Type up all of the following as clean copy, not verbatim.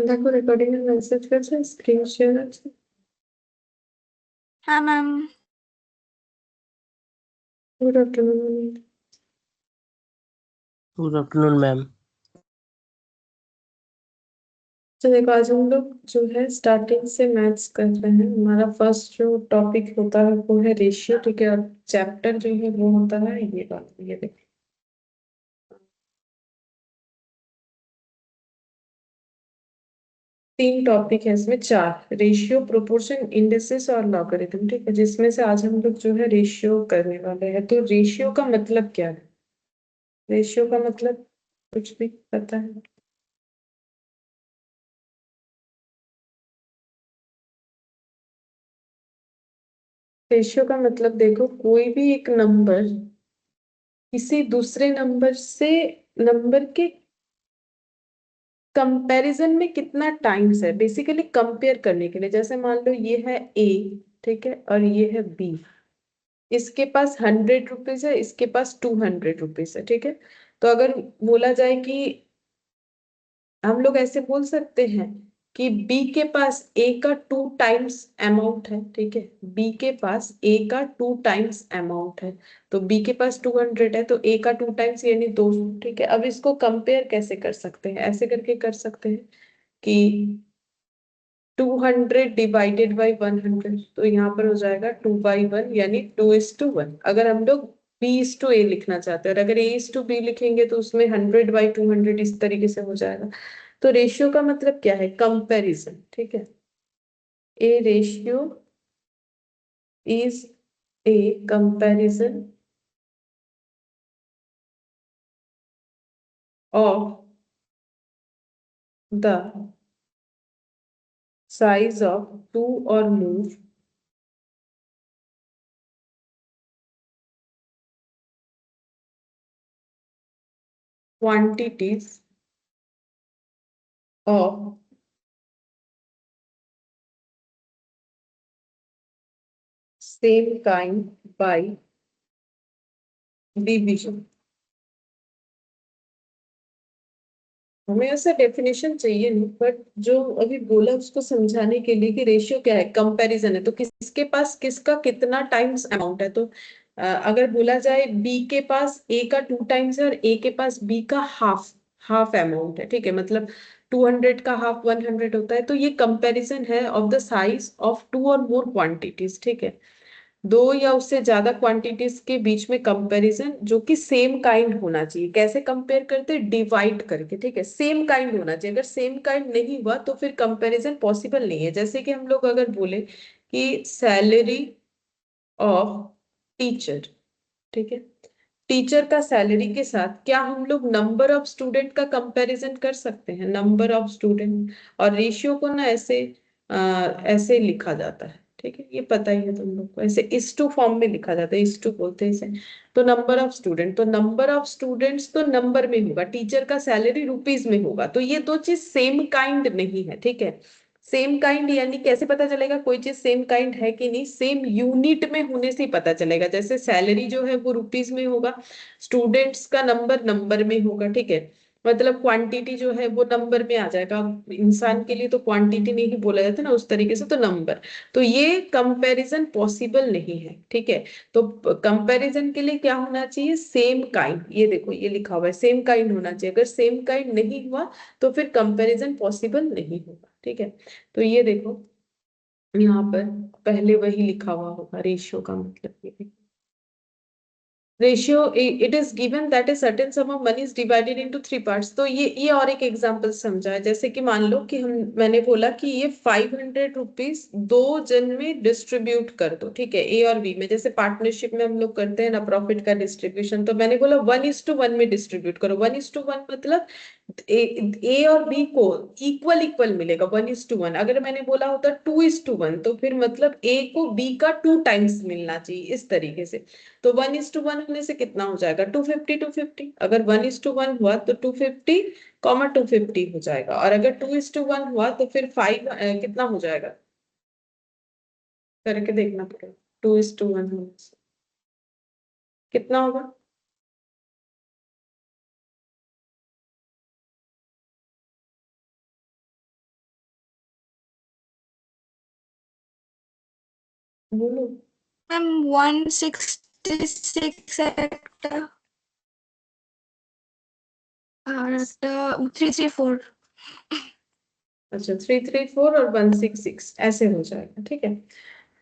देखो रिकॉर्डिंग में मैसेज कर स्क्रीन शेयर আছে। हाँ ma'am. Good afternoon. Good afternoon ma'am. तो देखो आज हम लोग जो है स्टार्टिंग से मैथ्स कर रहे हैं। हमारा फर्स्ट जो टॉपिक होता है वो है रेशियो, ठीक है। और चैप्टर जो है वो होता है ये बात, ये देखो तीन टॉपिक है इसमें, चार: रेशियो, प्रोपोर्शन, इंडिसेस और लॉगरिथम, ठीक है। जिसमें से आज हम लोग जो है रेशियो करने वाले हैं। तो रेशियो का मतलब क्या है? रेशियो का मतलब कुछ भी पता है? रेशियो का मतलब देखो, कोई भी एक नंबर किसी दूसरे नंबर से, नंबर के कंपैरिजन में कितना टाइम्स है, बेसिकली कंपेयर करने के लिए। जैसे मान लो ये है ए, ठीक है, और ये है बी। इसके पास 100 रुपीज है, इसके पास 200 रुपीज है, ठीक है। तो अगर बोला जाए कि हम लोग ऐसे बोल सकते हैं कि बी के पास ए का 2 टाइम्स अमाउंट है, ठीक है। बी के पास ए का 2 टाइम्स अमाउंट है। तो बी के पास 200 है, तो ए का 2 टाइम्स यानी 200, ठीक है। अब इसको कंपेयर कैसे कर सकते हैं? ऐसे करके कर सकते हैं कि 200 डिवाइडेड बाई 100, तो यहाँ पर हो जाएगा 2/1 यानी 2:1। अगर हम लोग B:A लिखना चाहते हैं, और अगर A:B लिखेंगे तो उसमें 100/200 इस तरीके से हो जाएगा। तो रेशियो का मतलब क्या है? कंपैरिजन, ठीक है। A ratio is a comparison of the size of two और more quantities of same kind by division। हमें ऐसा डेफिनेशन चाहिए नहीं, बट जो अभी बोला उसको समझाने के लिए कि रेशियो क्या है, कंपैरिजन है। तो किसके पास किसका कितना टाइम्स अमाउंट है। तो अगर बोला जाए बी के पास ए का 2 टाइम्स है और ए के पास बी का हाफ हाफ अमाउंट है, ठीक है। मतलब 200 का हाफ 100 होता है। तो ये कंपैरिजन है of the size of two और मोर क्वांटिटीज, ठीक है। दो या उससे ज्यादा क्वांटिटीज के बीच में कंपैरिजन जो कि सेम काइंड होना चाहिए। कैसे कंपेयर करते हैं? डिवाइड करके, ठीक है। सेम काइंड होना चाहिए। अगर सेम काइंड नहीं हुआ तो फिर कंपैरिजन पॉसिबल नहीं है। जैसे कि हम लोग अगर बोले कि सैलरी ऑफ टीचर, ठीक है। टीचर का सैलरी के साथ क्या हम लोग नंबर ऑफ स्टूडेंट का कंपैरिजन कर सकते हैं? Number of student. और रेशियो को ना ऐसे ऐसे लिखा जाता है, ठीक है। ये पता ही है तुम लोग को, ऐसे इस टू फॉर्म में लिखा जाता है, इस टू बोलते हैं इसे। तो नंबर ऑफ स्टूडेंट, तो नंबर ऑफ स्टूडेंट्स तो नंबर में होगा, टीचर का सैलरी रुपीज में होगा। तो ये दो चीज सेम काइंड नहीं है, ठीक है। सेम काइंड यानी कैसे पता चलेगा कोई चीज सेम काइंड है कि नहीं? सेम यूनिट में होने से ही पता चलेगा। जैसे सैलरी जो है वो रुपीज में होगा, स्टूडेंट्स का नंबर नंबर में होगा, ठीक है। मतलब क्वांटिटी जो है वो नंबर में आ जाएगा। इंसान के लिए तो क्वांटिटी नहीं बोला जाता ना, उस तरीके से तो नंबर। तो ये कंपैरिजन पॉसिबल नहीं है, ठीक है। तो कंपैरिजन के लिए क्या होना चाहिए? Same kind. ये देखो ये लिखा हुआ है सेम काइंड होना चाहिए। अगर सेम काइंड नहीं हुआ तो फिर कंपैरिजन पॉसिबल नहीं होगा, ठीक है। तो ये देखो यहाँ पर पहले वही लिखा हुआ होगा, रेशियो का मतलब ये ratio, it is given that a certain some of money is divided into 3 parts. तो ये और एक एग्जांपल समझा है। जैसे कि मान लो कि हम मैंने बोला कि ये 500 रुपीज दो जन में डिस्ट्रीब्यूट कर दो, ठीक है। ए और बी में, जैसे पार्टनरशिप में हम लोग करते हैं ना प्रॉफिट का डिस्ट्रीब्यूशन। तो मैंने बोला 1:1 में डिस्ट्रीब्यूट करो। 1:1 मतलब ए और बी को इक्वल इक्वल मिलेगा, 1:1। अगर मैंने बोला होता 2:1 तो फिर मतलब ए को बी का 2 टाइम्स मिलना चाहिए, इस तरीके से। तो 1:1 होने से कितना हो जाएगा? 250 अगर 1:1 हुआ तो 250, 250 हो जाएगा। और अगर 2:1 हुआ तो फिर 5 कितना हो जाएगा? करके देखना पड़ेगा। 2:1 होने से कितना होगा? बोलो। मैम 166 একটা আর একটা 334। अच्छा 334 और 166 ऐसे हो जाएगा, ठीक है।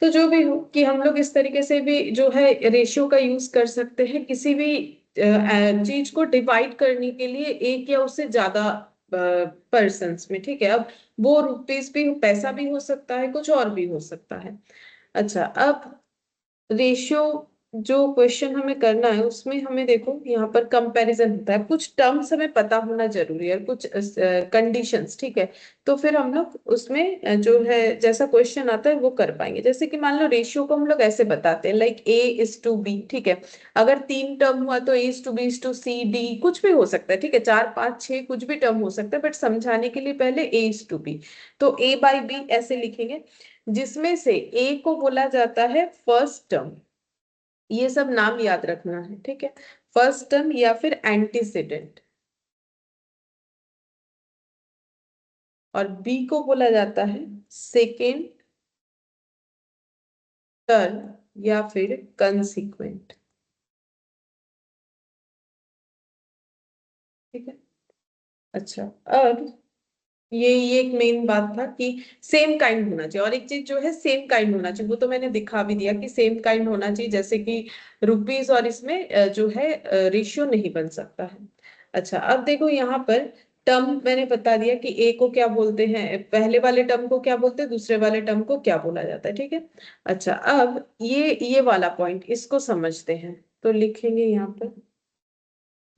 तो जो भी हो कि हम लोग इस तरीके से भी जो है रेशियो का यूज कर सकते हैं किसी भी चीज को डिवाइड करने के लिए एक या उससे ज्यादा पर्सन्स में, ठीक है। अब वो रुपीस भी पैसा भी हो सकता है, कुछ और भी हो सकता है। अच्छा, अब रेशियो जो क्वेश्चन हमें करना है उसमें हमें देखो यहाँ पर कंपैरिजन होता है, कुछ टर्म्स हमें पता होना जरूरी है, कुछ कंडीशंस, ठीक है। तो फिर हम लोग उसमें जो है जैसा क्वेश्चन आता है वो कर पाएंगे। जैसे कि मान लो रेशियो को हम लोग ऐसे बताते हैं लाइक A:B, ठीक है। अगर 3 टर्म हुआ तो A:B:C:D कुछ भी हो सकता है, ठीक है। 4 5 6 कुछ भी टर्म हो सकता है, बट समझाने के लिए पहले A:B। तो A/B ऐसे लिखेंगे, जिसमें से ए को बोला जाता है फर्स्ट टर्म। ये सब नाम याद रखना है, ठीक है। फर्स्ट टर्म या फिर एंटीसीडेंट। और बी को बोला जाता है सेकेंड टर्म या फिर कंसीक्वेंट, ठीक है। अच्छा, अब ये एक मेन बात था कि सेम काइंड होना चाहिए, और एक चीज जो है सेम काइंड होना चाहिए, वो तो मैंने दिखा भी दिया कि सेम काइंड होना चाहिए, जैसे कि रुपीस और इसमें जो है रेशियो नहीं बन सकता है। अच्छा, अब देखो यहाँ पर टर्म मैंने बता दिया कि ए को क्या बोलते हैं, पहले वाले टर्म को क्या बोलते हैं, दूसरे वाले टर्म को क्या बोला जाता है, ठीक है। अच्छा, अब ये वाला पॉइंट इसको समझते हैं, तो लिखेंगे यहाँ पर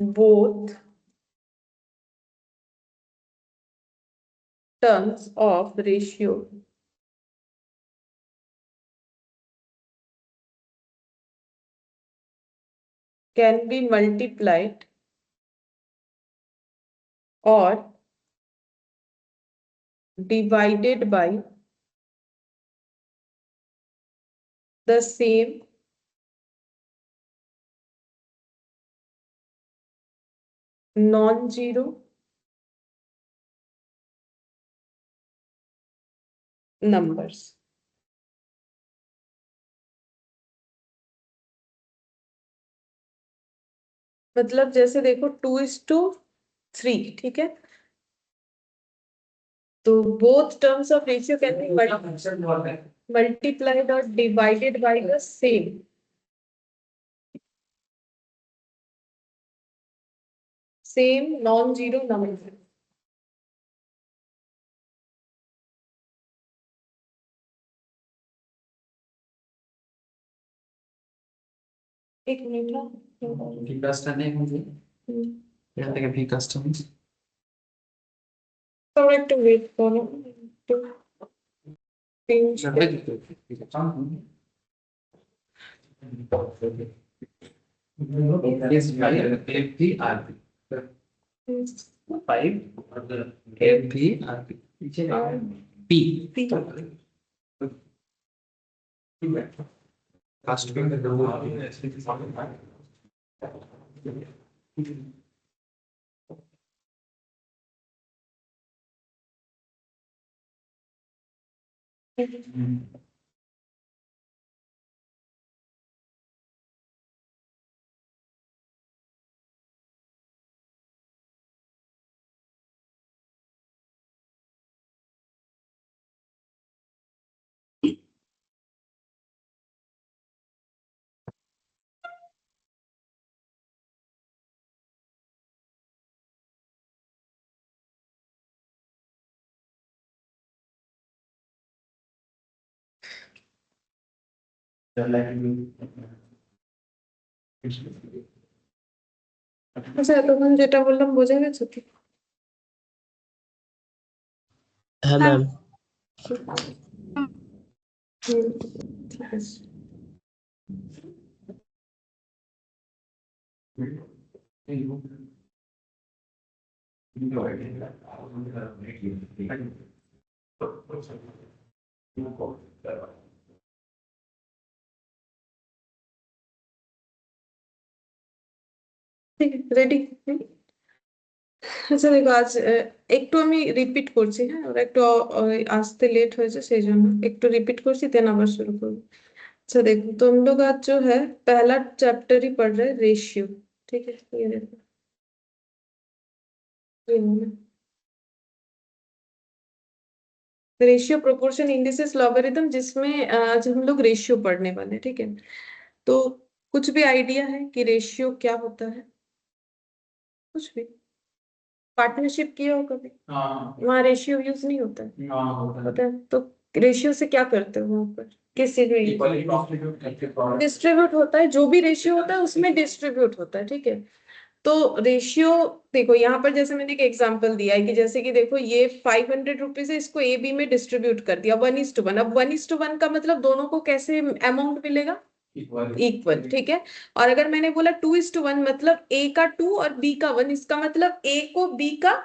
both terms of ratio can be multiplied or divided by the same non-zero numbers। मतलब जैसे देखो 2:3, ठीक है। तो both terms of ratio can be multiplied or divided by the same non-zero number। एक मिनट थोड़ा একটু wait করো, একটু pinch Is 5 FPRP. 5 FPRP. P. আচ্ছা, এতক্ষণ যেটা বললাম বোঝা গেছে তো? হ্যাঁ ম্যাম। ঠিক আছে। ঠিক আছে, রেডি। আচ্ছা দেখো, আজ একটু আমি রিপিট করছি, হ্যাঁ, ওরা একটু আসতে লেট হয়েছে, সেই জন্য একটু রিপিট করছি, দেন আবার শুরু করবো। अच्छा देखो, तो हम लोग आज जो है पहला चैप्टर ही पढ़ रहे हैं, रेशियो। ठीक है, ये देखो, रेशियो प्रोपोर्शन इंडिसेस लॉगरिथम, जिसमें आज हम लोग रेशियो पढ़ने वाले हैं। ठीक है, तो कुछ भी आइडिया है कि रेशियो क्या होता है? कुछ भी पार्टनरशिप किया हो कभी? हाँ वहाँ रेशियो यूज नहीं होता है? हाँ होता है। पता है, तो रेशियो से क्या करते हो वहां पर? किस चीज में इक्वली कॉन्स्टिट्यूट करके प्रोडक्ट डिस्ट्रीब्यूट होता है? जो भी रेशियो होता है उसमें डिस्ट्रीब्यूट होता है। ठीक है, तो रेशियो देखो, यहाँ पर जैसे मैंने एक एग्जांपल दिया है कि जैसे कि देखो, ये 500 रुपीज है, इसको ए बी में डिस्ट्रीब्यूट कर दिया 1:1। अब 1:1 का मतलब दोनों को कैसे अमाउंट मिलेगा? Equal equal. ठीक है, और अगर मैंने बोला 2:1, मतलब ए का 2 और बी का 1, इसका मतलब ए को बी का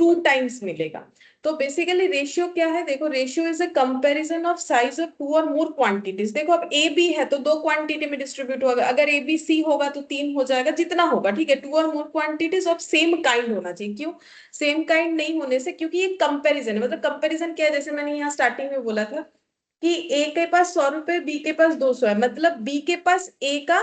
2 टाइम्स मिलेगा। तो बेसिकली रेशियो क्या है? देखो, ratio is a comparison of size of two और मोर क्वांटिटीज। देखो, अब ए बी है तो 2 क्वांटिटी में डिस्ट्रीब्यूट होगा, अगर ए बी सी होगा तो 3 हो जाएगा, जितना होगा। ठीक है, 2 और more quantities of same kind होना चाहिए। क्यों सेम काइंड नहीं होने से? क्योंकि ये कंपैरिजन है। मतलब कंपैरिजन क्या है? जैसे मैंने यहाँ स्टार्टिंग में बोला था कि ए के पास 100 रुपए, बी के पास 200 है, मतलब बी के पास ए का,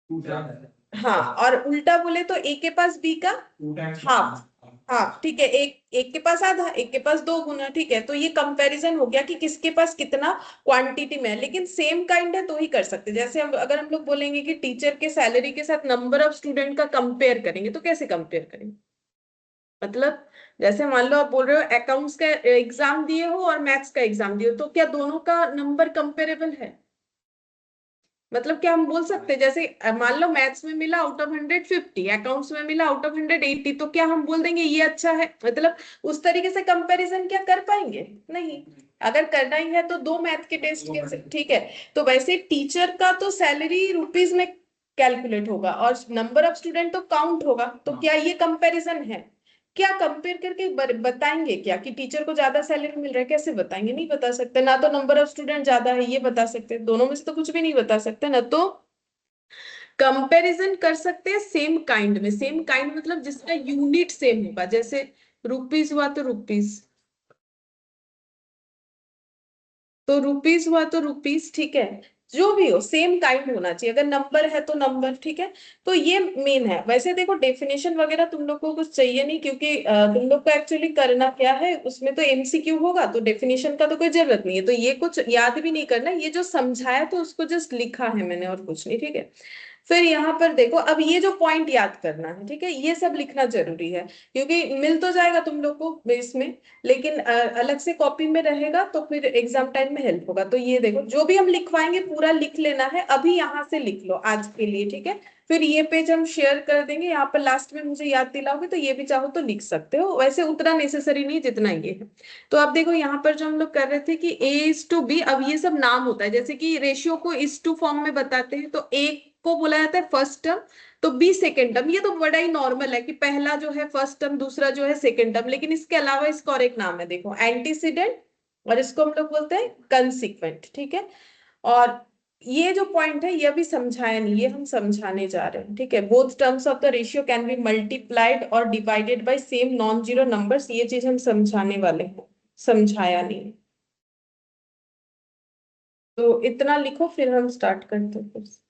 टू टाइम्स हाँ, और उल्टा बोले तो ए के पास बी का टू टाइम्स हाफ। हाँ, ठीक है, एक एक के पास आधा, एक के पास 2 गुना। ठीक है, तो ये कंपैरिजन हो गया कि किसके पास कितना क्वांटिटी में है, लेकिन सेम काइंड है तो ही कर सकते हैं। जैसे हम अगर हम लोग बोलेंगे कि टीचर के सैलरी के साथ नंबर ऑफ स्टूडेंट का कंपेयर करेंगे, तो कैसे कंपेयर करेंगे? मतलब जैसे मान लो आप बोल रहे हो अकाउंट्स का एग्जाम दिए हो और मैथ्स का एग्जाम दिए हो, तो क्या दोनों का नंबर कंपेरेबल है? मतलब क्या हम बोल सकते हैं, जैसे मान लो मैथ्स में मिला आउट ऑफ 150, अकाउंट्स में मिला आउट ऑफ 180, तो क्या हम बोल देंगे ये अच्छा है? मतलब उस तरीके से कंपैरिजन क्या कर पाएंगे? नहीं। अगर करना ही है तो दो मैथ के टेस्ट के, ठीक है। तो वैसे टीचर का तो सैलरी रुपीज में कैलकुलेट होगा और नंबर ऑफ स्टूडेंट तो काउंट होगा, तो क्या ये कंपैरिजन है? क्या कंपेयर करके बताएंगे क्या कि टीचर को ज्यादा सैलरी मिल रहा है? कैसे बताएंगे? नहीं बता सकते ना। तो नंबर ऑफ स्टूडेंट ज्यादा है ये बता सकते, दोनों में से तो कुछ भी नहीं बता सकते ना। तो कंपैरिजन कर सकते हैं सेम काइंड में। सेम काइंड मतलब जिसका यूनिट सेम होगा, जैसे रुपीज हुआ तो रुपीज, तो रुपीज हुआ तो रुपीज। ठीक है, जो भी हो सेम काइंड होना चाहिए। अगर नंबर है तो नंबर। ठीक है, तो ये मेन है। वैसे देखो, डेफिनेशन वगैरह तुम लोग को कुछ चाहिए नहीं, क्योंकि तुम लोग को एक्चुअली करना क्या है, उसमें तो एमसीक्यू होगा, तो डेफिनेशन का तो कोई जरूरत नहीं है। तो ये कुछ याद भी नहीं करना, ये जो समझाया तो उसको जस्ट लिखा है मैंने, और कुछ नहीं। ठीक है, फिर यहाँ पर देखो, अब ये जो पॉइंट याद करना है, ठीक है, ये सब लिखना जरूरी है, क्योंकि मिल तो जाएगा तुम लोग को इसमें, लेकिन अलग से कॉपी में रहेगा तो फिर एग्जाम टाइम में हेल्प होगा। तो ये देखो, जो भी हम लिखवाएंगे पूरा लिख लेना है, अभी यहाँ से लिख लो आज के लिए। ठीक है, फिर ये पेज हम शेयर कर देंगे, यहाँ पर लास्ट में मुझे याद दिलाओगे तो ये भी चाहो तो लिख सकते हो, वैसे उतना नेसेसरी नहीं जितना ये है। तो अब देखो, यहाँ पर जो हम लोग कर रहे थे कि ए इज टू बी, अब ये सब नाम होता है, जैसे कि रेशियो को इज टू फॉर्म में बताते हैं तो ए को बोला जाता है फर्स्ट टर्म, तो बी सेकेंड टर्म। ये तो बड़ा ही नॉर्मल है कि पहला जो है फर्स्ट टर्म, दूसरा जो है सेकेंड टर्म, लेकिन इसके अलावा इसका और एक नाम है, देखो, एंटीसीडेंट, और इसको हम लोग बोलते हैं कंसिक्वेंट। ठीक है, और ये जो पॉइंट है ये अभी समझाया नहीं, ये हम समझाने जा रहे हैं। ठीक है, both terms of the ratio can be multiplied और divided by same non zero numbers, ये चीज हम समझाने वाले हैं, समझाया नहीं। तो इतना लिखो, फिर हम स्टार्ट करते हैं फिर से।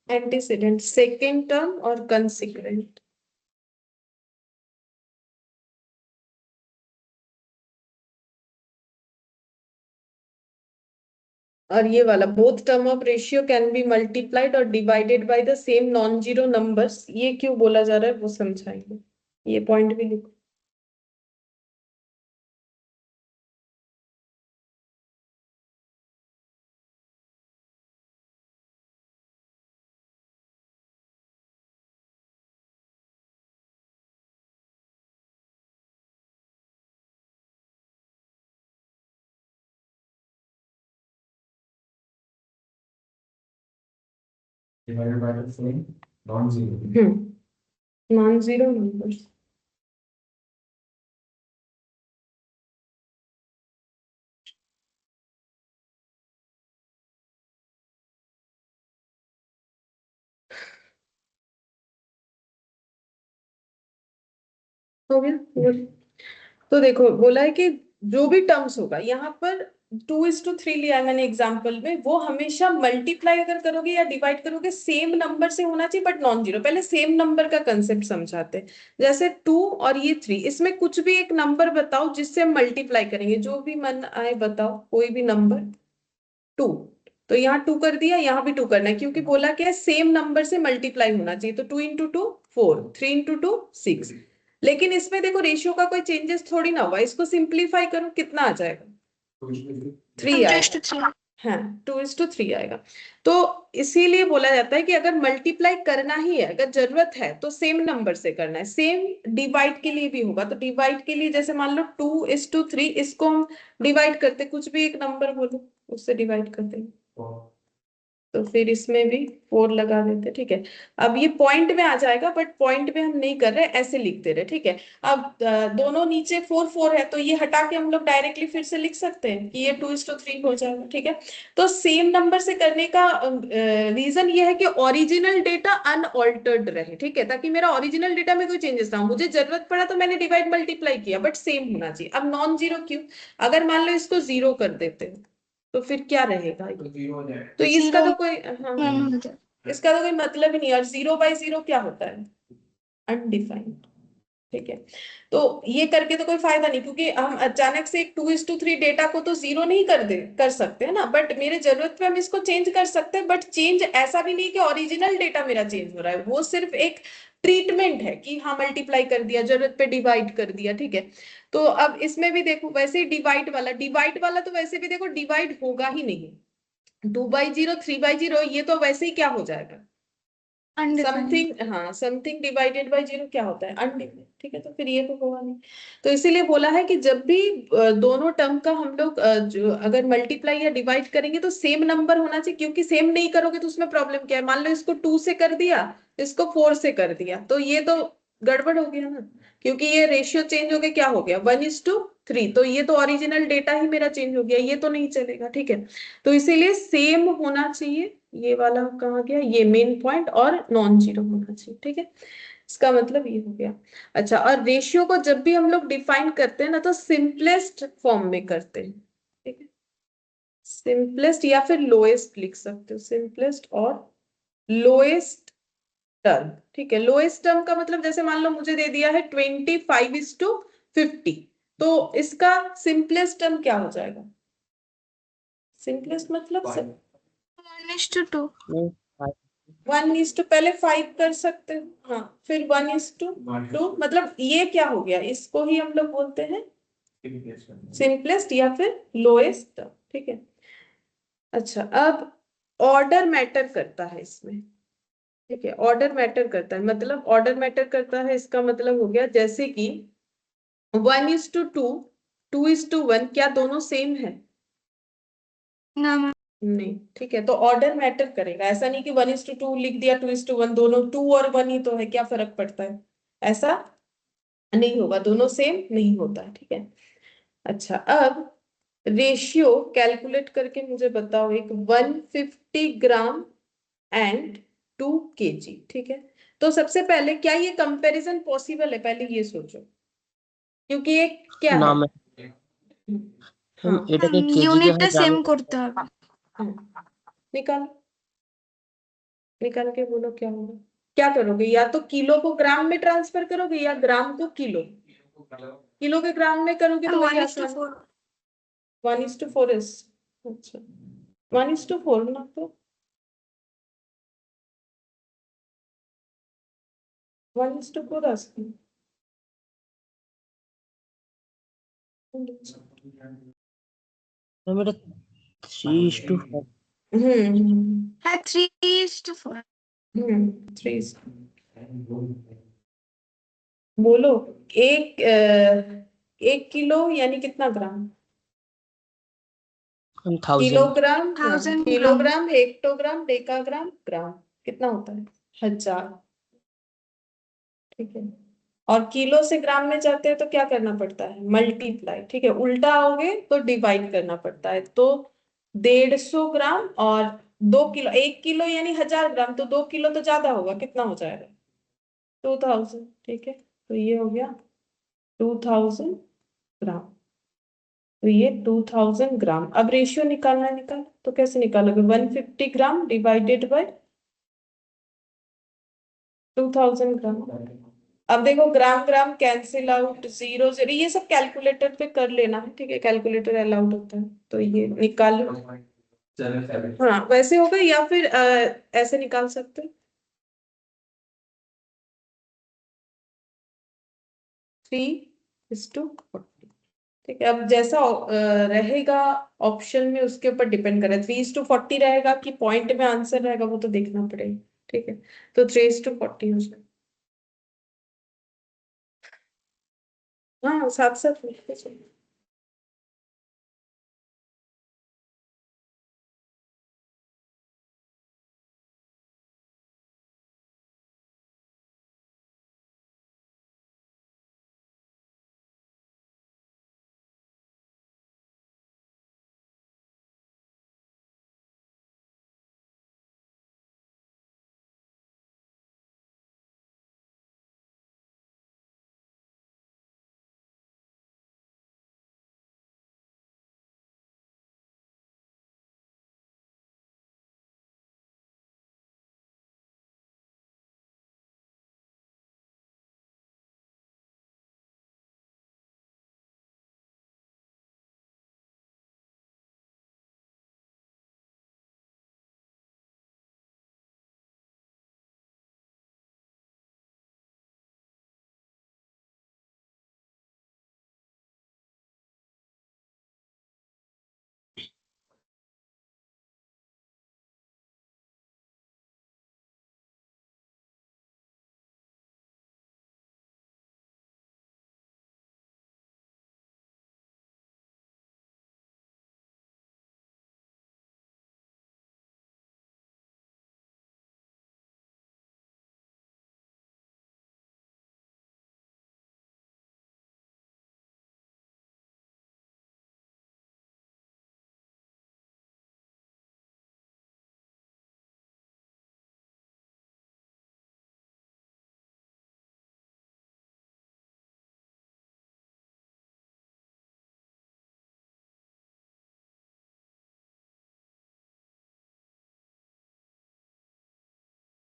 एंटीसीडेंट, सेकेंड टर्म और कंसिक्वेंट। और ये वाला both term of ratio can be multiplied और divided by the same non zero numbers, ये क्यों बोला जा रहा है वो समझाएंगे। ये पॉइंट भी लिखो। divided by the same non-zero. Non zero numbers. हो गया बोल। तो देखो बोला है कि जो भी टर्म्स होगा यहाँ पर 2:3 लिया है मैंने एग्जांपल में, वो हमेशा मल्टीप्लाई अगर करोगे या डिवाइड करोगे सेम नंबर से होना चाहिए बट नॉन जीरो। पहले सेम नंबर का कंसेप्ट समझाते हैं। जैसे 2 और ये 3, इसमें कुछ भी एक नंबर बताओ जिससे हम मल्टीप्लाई करेंगे, जो भी मन आए बताओ कोई भी नंबर। 2, तो यहाँ 2 कर दिया, यहाँ भी 2 करना है क्योंकि बोला क्या है सेम नंबर से मल्टीप्लाई होना चाहिए। तो 2 × 2 4, 3 × 2 6। लेकिन इसमें देखो रेशियो का कोई चेंजेस थोड़ी ना हुआ, इसको सिंप्लीफाई करो कितना आ जाएगा, 3 आएगा। 1:3 हाँ 2:3 आएगा। तो इसीलिए बोला जाता है कि अगर मल्टीप्लाई करना ही है, अगर जरूरत है तो सेम नंबर से करना है। सेम डिवाइड के लिए भी होगा। तो डिवाइड के लिए जैसे मान लो 2:3, इसको हम डिवाइड करते, कुछ भी एक नंबर बोलो उससे डिवाइड कर देंगे, तो फिर इसमें भी 4 लगा देते। ठीक है, अब ये पॉइंट में आ जाएगा बट पॉइंट में हम नहीं कर रहे, ऐसे लिख दे रहे। ठीक है, अब दोनों नीचे 4 4 है तो ये हटा के हम लोग डायरेक्टली फिर से लिख सकते हैं कि ये 2:3 हो जाएगा। ठीक है, तो सेम नंबर से करने का रीजन ये है कि ओरिजिनल डेटा अनऑल्टर्ड रहे। ठीक है, ताकि मेरा ओरिजिनल डेटा में कोई चेंजेस ना हो। मुझे जरूरत पड़ा तो मैंने डिवाइड मल्टीप्लाई किया बट सेम होना चाहिए। अब नॉन जीरो क्यों, अगर मान लो इसको 0 कर देते हो तो फिर क्या रहेगा, तो जीरो हो जाएगा। तो इसका Zero तो कोई हाँ मैम हो जाए। इसका तो कोई मतलब ही नहीं। और 0/0 क्या होता है, अनडिफाइंड। ठीक है, तो ये करके तो कोई फायदा नहीं, क्योंकि हम अचानक से एक 2:3 डेटा को तो 0 नहीं कर सकते है ना। बट मेरे जरूरत पे हम इसको चेंज कर सकते हैं। बट चेंज ऐसा भी नहीं कि ओरिजिनल डेटा मेरा चेंज हो रहा है, वो सिर्फ एक ट्रीटमेंट है कि हाँ मल्टीप्लाई कर दिया, जरूरत पे डिवाइड कर दिया। ठीक है, तो अब इसमें भी देखो वैसे ही डिवाइड वाला तो वैसे भी देखो डिवाइड होगा ही नहीं। 2/0 3/0 ये तो वैसे ही क्या हो जाएगा, Undefined. समथिंग। हाँ, समथिंग डिवाइडेड बाय 0 क्या होता है, अनडिफाइंड। ठीक है, तो फिर ये तो होगा नहीं। तो इसीलिए बोला है कि जब भी दोनों टर्म का हम लोग जो अगर मल्टीप्लाई या डिवाइड करेंगे तो सेम नंबर होना चाहिए, क्योंकि सेम नहीं करोगे तो उसमें प्रॉब्लम क्या है। मान लो इसको 2 से कर दिया, इसको 4 से कर दिया, तो ये तो गड़बड़ हो गया ना, क्योंकि ये रेशियो चेंज हो गया। क्या हो गया, 1:3, तो ये तो ओरिजिनल डेटा ही मेरा चेंज हो गया, ये तो नहीं चलेगा। ठीक है, तो इसीलिए सेम होना चाहिए। ये वाला कहाँ गया, ये मेन पॉइंट, और नॉन जीरो होना चाहिए। ठीक है, इसका मतलब ये हो गया। अच्छा, और रेशियो को जब भी हम लोग डिफाइन करते हैं ना तो सिंपलेस्ट फॉर्म में करते हैं। ठीक है, सिंपलेस्ट या फिर लोएस्ट लिख सकते हो, सिंपलेस्ट और लोएस्ट टर्म। ठीक है, लोएस्ट टर्म का मतलब जैसे मान लो मुझे दे दिया है 25:50, तो इसका सिंपलेस्ट टर्म क्या हो जाएगा, सिंपलेस्ट मतलब 1:2. नहीं, 1:, पहले 5 कर सकते हैं, हाँ, फिर 1:2, मतलब ये क्या हो गया, इसको ही हम लोग बोलते हैं सिंपलेस्ट या फिर लोएस्ट। ठीक है, अच्छा, अब ऑर्डर मैटर करता है इसमें। ठीक है, ऑर्डर मैटर करता है, मतलब ऑर्डर मैटर करता है इसका मतलब हो गया जैसे कि 1:2, 2:1, क्या दोनों सेम है, ना मैम. नहीं। ठीक है, तो ऑर्डर मैटर करेगा, ऐसा नहीं कि 1:2 लिख दिया 2:1, दोनों 2 और 1 ही तो है, क्या फर्क पड़ता है, ऐसा नहीं होगा, दोनों सेम नहीं होता है। ठीक है, अच्छा, अब रेशियो कैलकुलेट करके मुझे बताओ, एक 150 ग्राम एंड 2 kg। ठीक है, तो सबसे पहले क्या ये कंपैरिजन पॉसिबल है, पहले ये सोचो, क्योंकि ये क्या না है। ম্যাম, हाँ এটাকে কেজি কে ইউনিটটা হয় সেম গ্রামে। করতে হবে. निकालो, निकाल के बोलो क्या होगा, क्या करोगे, या तो किलो को ग्राम में ट्रांसफर करोगे या ग्राम को किलो, किलो के ग्राम में करोगे तो वही आसान। 1:4. 1:4 इज, अच्छा 1:4 ना, तो 1:4 आसान। ম্যাম এটা 3:4। হ্যাঁ 3:4. 3, बोलो। एक किलो यानी कितना ग्राम, 1000। किलोग्राम, हाँ, 1000 ग्राम. किलोग्राम, हेक्टोग्राम, डेकाग्राम, ग्राम। कितना होता है 1000, ठीक है। और किलो से ग्राम में जाते हैं तो क्या करना पड़ता है, मल्टीप्लाई, ठीक है। उल्टा आओगे तो डिवाइड करना पड़ता है। तो 150 ग्राम और 2 किलो, 1 किलो यानी 1000 ग्राम, तो 2 किलो तो ज्यादा होगा, कितना हो जाएगा 2000, ठीक है। तो ये हो गया 2000 ग्राम। तो ये 2000 ग्राम। अब रेशियो निकालना, निकाल तो कैसे निकालोगे, 150 ग्राम डिवाइडेड बाय 2000 ग्राम। अब देखो ग्राम ग्राम कैंसिल आउट, 0 0, ये सब कैलकुलेटर पे कर लेना है, ठीक है, कैलकुलेटर अलाउड होता है। तो ये निकाल लो। हाँ वैसे होगा, या फिर ऐसे निकाल सकते हो, 3:40, ठीक है। अब जैसा रहेगा ऑप्शन में उसके ऊपर डिपेंड करे, 3:40 रहेगा कि पॉइंट में आंसर रहेगा, वो तो देखना पड़ेगा, ठीक है। तो 3:40 हो जाए। हाँ साथ साथ लिखते चलो।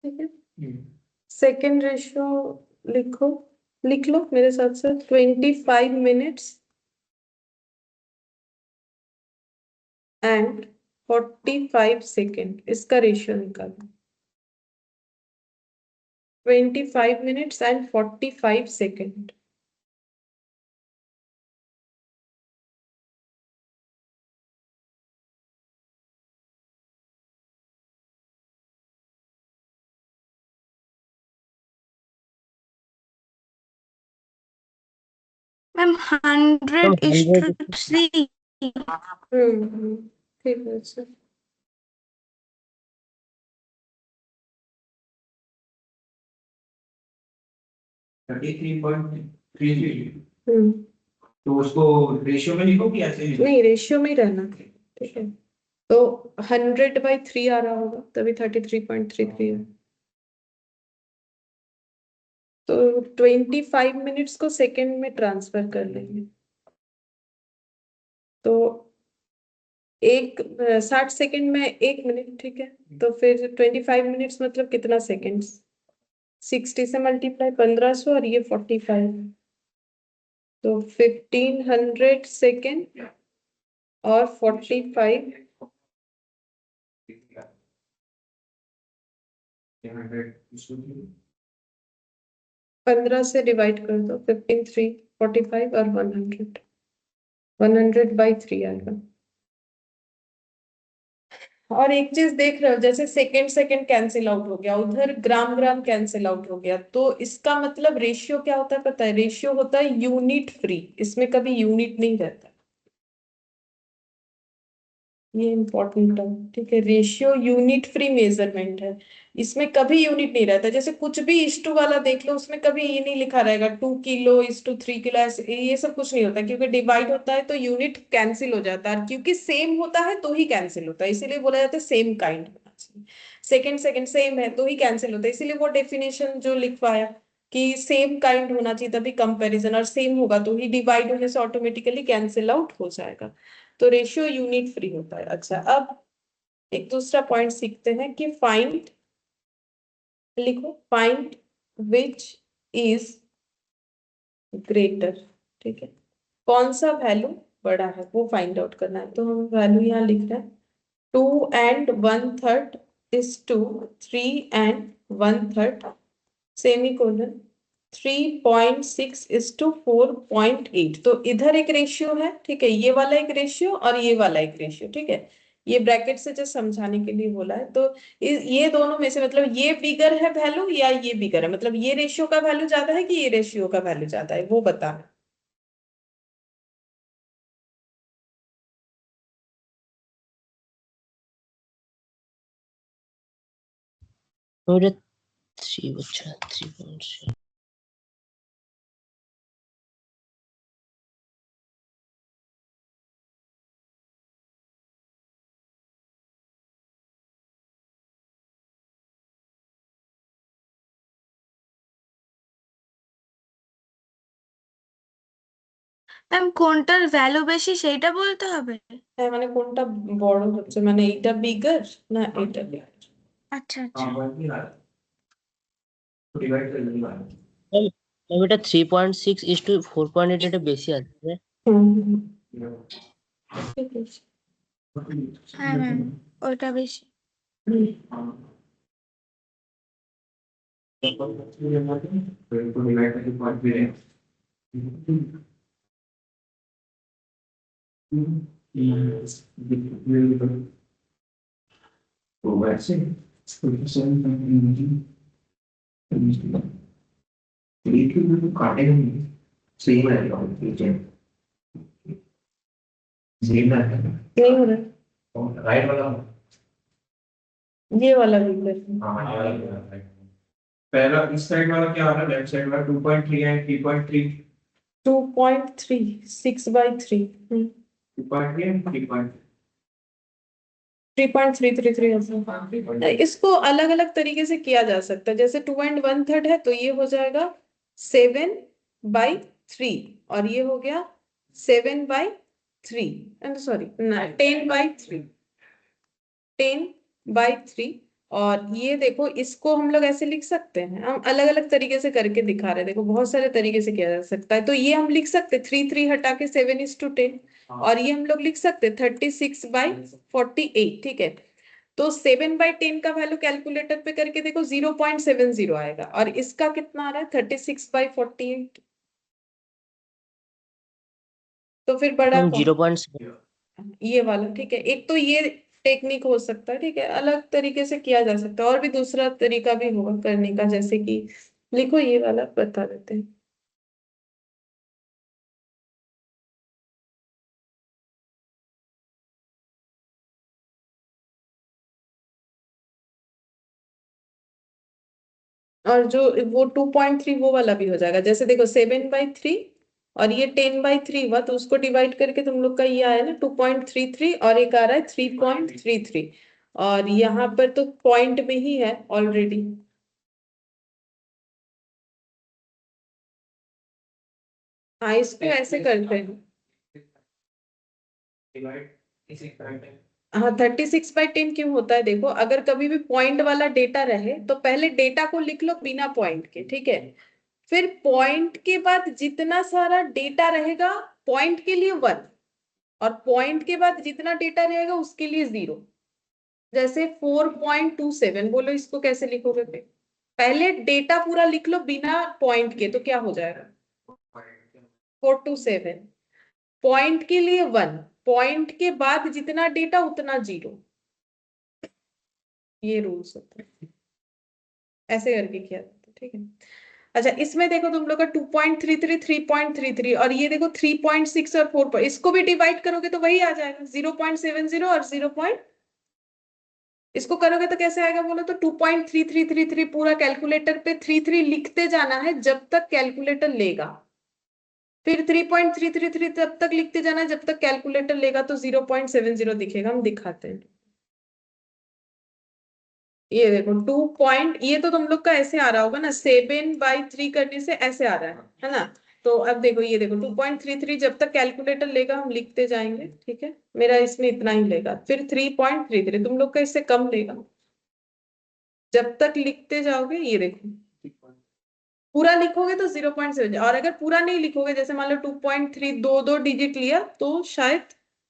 ठीक है, सेकेंड रेशियो लिखो, लिख लो मेरे साथ साथ, 25 मिनट्स एंड 45 सेकेंड, इसका रेशियो निकालो। 25 मिनट्स एंड 45 सेकेंड। मैम 100:3. ठीक है सर। 33.33। हम्म तो उसको रेशियो में लिखो कि ऐसे ही? नहीं, रेशियो में ही रहना, ठीक है। तो 100/3 आ रहा होगा, तभी 33.33 है। तो 25 मिनट्स को सेकेंड में ट्रांसफर कर लेंगे। तो 60 सेकेंड में 1 मिनट, ठीक है। तो फिर 25 मिनट्स मतलब कितना सेकेंड्स, 60 से मल्टीप्लाई 1500 और ये 45, तो 1500 सेकेंड और 45, 15 से डिवाइड कर दो, 15 3 45 और 100/3 आएगा। और एक चीज देख रहे हो, जैसे सेकेंड सेकेंड कैंसिल आउट हो गया, उधर ग्राम ग्राम कैंसिल आउट हो गया, तो इसका मतलब रेशियो क्या होता है पता है, रेशियो होता है यूनिट फ्री, इसमें कभी यूनिट नहीं रहता। ये इंपॉर्टेंट टर्म, ठीक है। रेशियो यूनिट फ्री मेजरमेंट है, इसमें कभी यूनिट नहीं रहता। जैसे कुछ भी इस्टू वाला देख लो, उसमें कभी ये नहीं लिखा रहेगा 2 किलो/3 किलो, ऐसे ये सब कुछ नहीं होता, क्योंकि डिवाइड होता है तो यूनिट कैंसिल हो जाता है, क्योंकि सेम होता है तो ही कैंसिल होता है, इसीलिए बोला जाता है सेम काइंड होना चाहिए। सेकंड सेकंड सेम है तो ही कैंसिल होता है, इसीलिए वो डेफिनेशन जो लिखवाया कि सेम काइंड होना चाहिए तभी कंपैरिजन, और सेम होगा तो ही डिवाइड होने से ऑटोमेटिकली कैंसिल आउट हो जाएगा। तो रेशियो यूनिट फ्री होता है। अच्छा, अब एक दूसरा पॉइंट सीखते हैं कि फाइंड, लिखो फाइंड विच इज ग्रेटर, ठीक है। कौन सा वैल्यू बड़ा है वो फाइंड आउट करना है। तो हम वैल्यू यहाँ लिख रहे हैं 2 and 1/3 is to 3 and 1/3 semicolon 3.6 is to 4.8। तो इधर एक रेशियो है, ठीक है, ये वाला एक रेशियो और ये वाला एक रेशियो, ठीक है। ये ब्रैकेट से जो समझाने के लिए बोला है, तो ये दोनों में से मतलब ये बिगर है वैल्यू या ये बिगर है, मतलब ये रेशियो का वैल्यू ज्यादा है कि ये रेशियो का वैल्यू ज्यादा है, वो बता। मेरे 3 बच्चा 3.6। ম্যাম কোনটার ভ্যালু বেশি সেইটা বলতে হবে? হ্যাঁ, মানে কোনটা বড় হচ্ছে, মানে এইটা বিগার না এটা বিগার। আচ্ছা আচ্ছা। डिवाइड कर दूंगा। मैम बेटा 3.6:4.8 এটা বেশি আছে। হুম, ঠিক আছে। হ্যাঁ ম্যাম ওইটা বেশি। হুম, तो डिवाइड करके पॉइंट भी रहे। तो वैसे काटेगा नहीं, सेम रहेगा सेम रहेगा। नहीं हो रहा राइट वाला है। ये वाला बिगर है। हाँ, ये वाला पहला इस साइड वाला क्या आ रहा है, लेफ्ट साइड वाला 2.3 है 3.3 2.3 6/3 2.3 है 3.3 3.333 ऐसा। इसको अलग अलग तरीके से किया जा सकता है, जैसे 2 and 1/3 है तो ये हो जाएगा 7/3, और ये हो गया 7/3, सॉरी 10/3, 10/3। और ये देखो, इसको हम लोग ऐसे लिख सकते हैं, हम अलग अलग तरीके से करके दिखा रहे हैं, देखो बहुत सारे तरीके से किया जा सकता है। तो ये हम लिख सकते 3 हटा के 7:10, और ये हम लोग लिख सकते 36/48, ठीक है। तो 7/10 का वैल्यू कैलकुलेटर पे करके देखो 0.70 आएगा, और इसका कितना आ रहा है 36/48। तो फिर बड़ा मैम कौन, 0.7। ये वाला, ठीक है। एक तो ये टेक्निक हो सकता है, ठीक है, अलग तरीके से किया जा सकता है, और भी दूसरा तरीका भी होगा करने का, जैसे कि लिखो ये वाला बता देते हैं। और जो वो 2.3 वो वाला भी हो जाएगा, जैसे देखो 7/3 और ये 10/3 हुआ, तो उसको डिवाइड करके तुम लोग का ये आया ना 2.33, और एक आ रहा है 3.33, और यहाँ पर तो पॉइंट में ही है ऑलरेडी। हाँ, इसको ऐसे करते हैं। डिवाइड इसी करेक्ट है। हाँ, 36/10 क्यों होता है, देखो अगर कभी भी पॉइंट वाला डेटा रहे तो पहले डेटा को लिख लो बिना पॉइंट के, ठीक है। फिर पॉइंट के बाद जितना सारा डेटा रहेगा, पॉइंट के लिए 1, और पॉइंट के बाद जितना डेटा रहेगा उसके लिए 0। जैसे 4.27, बोलो इसको कैसे लिखोगे फिर? पहले डेटा पूरा लिख लो बिना पॉइंट के, तो क्या हो जाएगा 427, पॉइंट के लिए 1, पॉइंट के बाद जितना डेटा उतना 0। ये रूल्स होता है, ऐसे करके किया जाता है, ठीक है। अच्छा इसमें देखो तुम लोग का 2.33 3.33 और ये देखो 3.6 और 4, इसको भी डिवाइड करोगे तो वही आ जाएगा 0.70 और 0. इसको करोगे तो कैसे आएगा बोलो तो 2.3333 पूरा कैलकुलेटर पे 33 लिखते जाना है जब तक कैलकुलेटर लेगा, फिर 3.333 तब तक लिखते जाना है जब तक कैलकुलेटर लेगा, तो 0.70 दिखेगा। हम दिखाते हैं, ये देखो 2. ये तो तुम लोग का ऐसे आ रहा होगा ना, 7/3 करने से ऐसे आ रहा है ना। तो अब देखो ये देखो 2.33 जब तक कैलकुलेटर लेगा हम लिखते जाएंगे, ठीक है। मेरा इसमें इतना ही लेगा, फिर 3.33 तुम लोग का इससे कम लेगा जब तक लिखते जाओगे। ये देखो पूरा लिखोगे तो 0.7, और अगर पूरा नहीं लिखोगे जैसे मान लो 2.3 दो डिजिट लिया तो शायद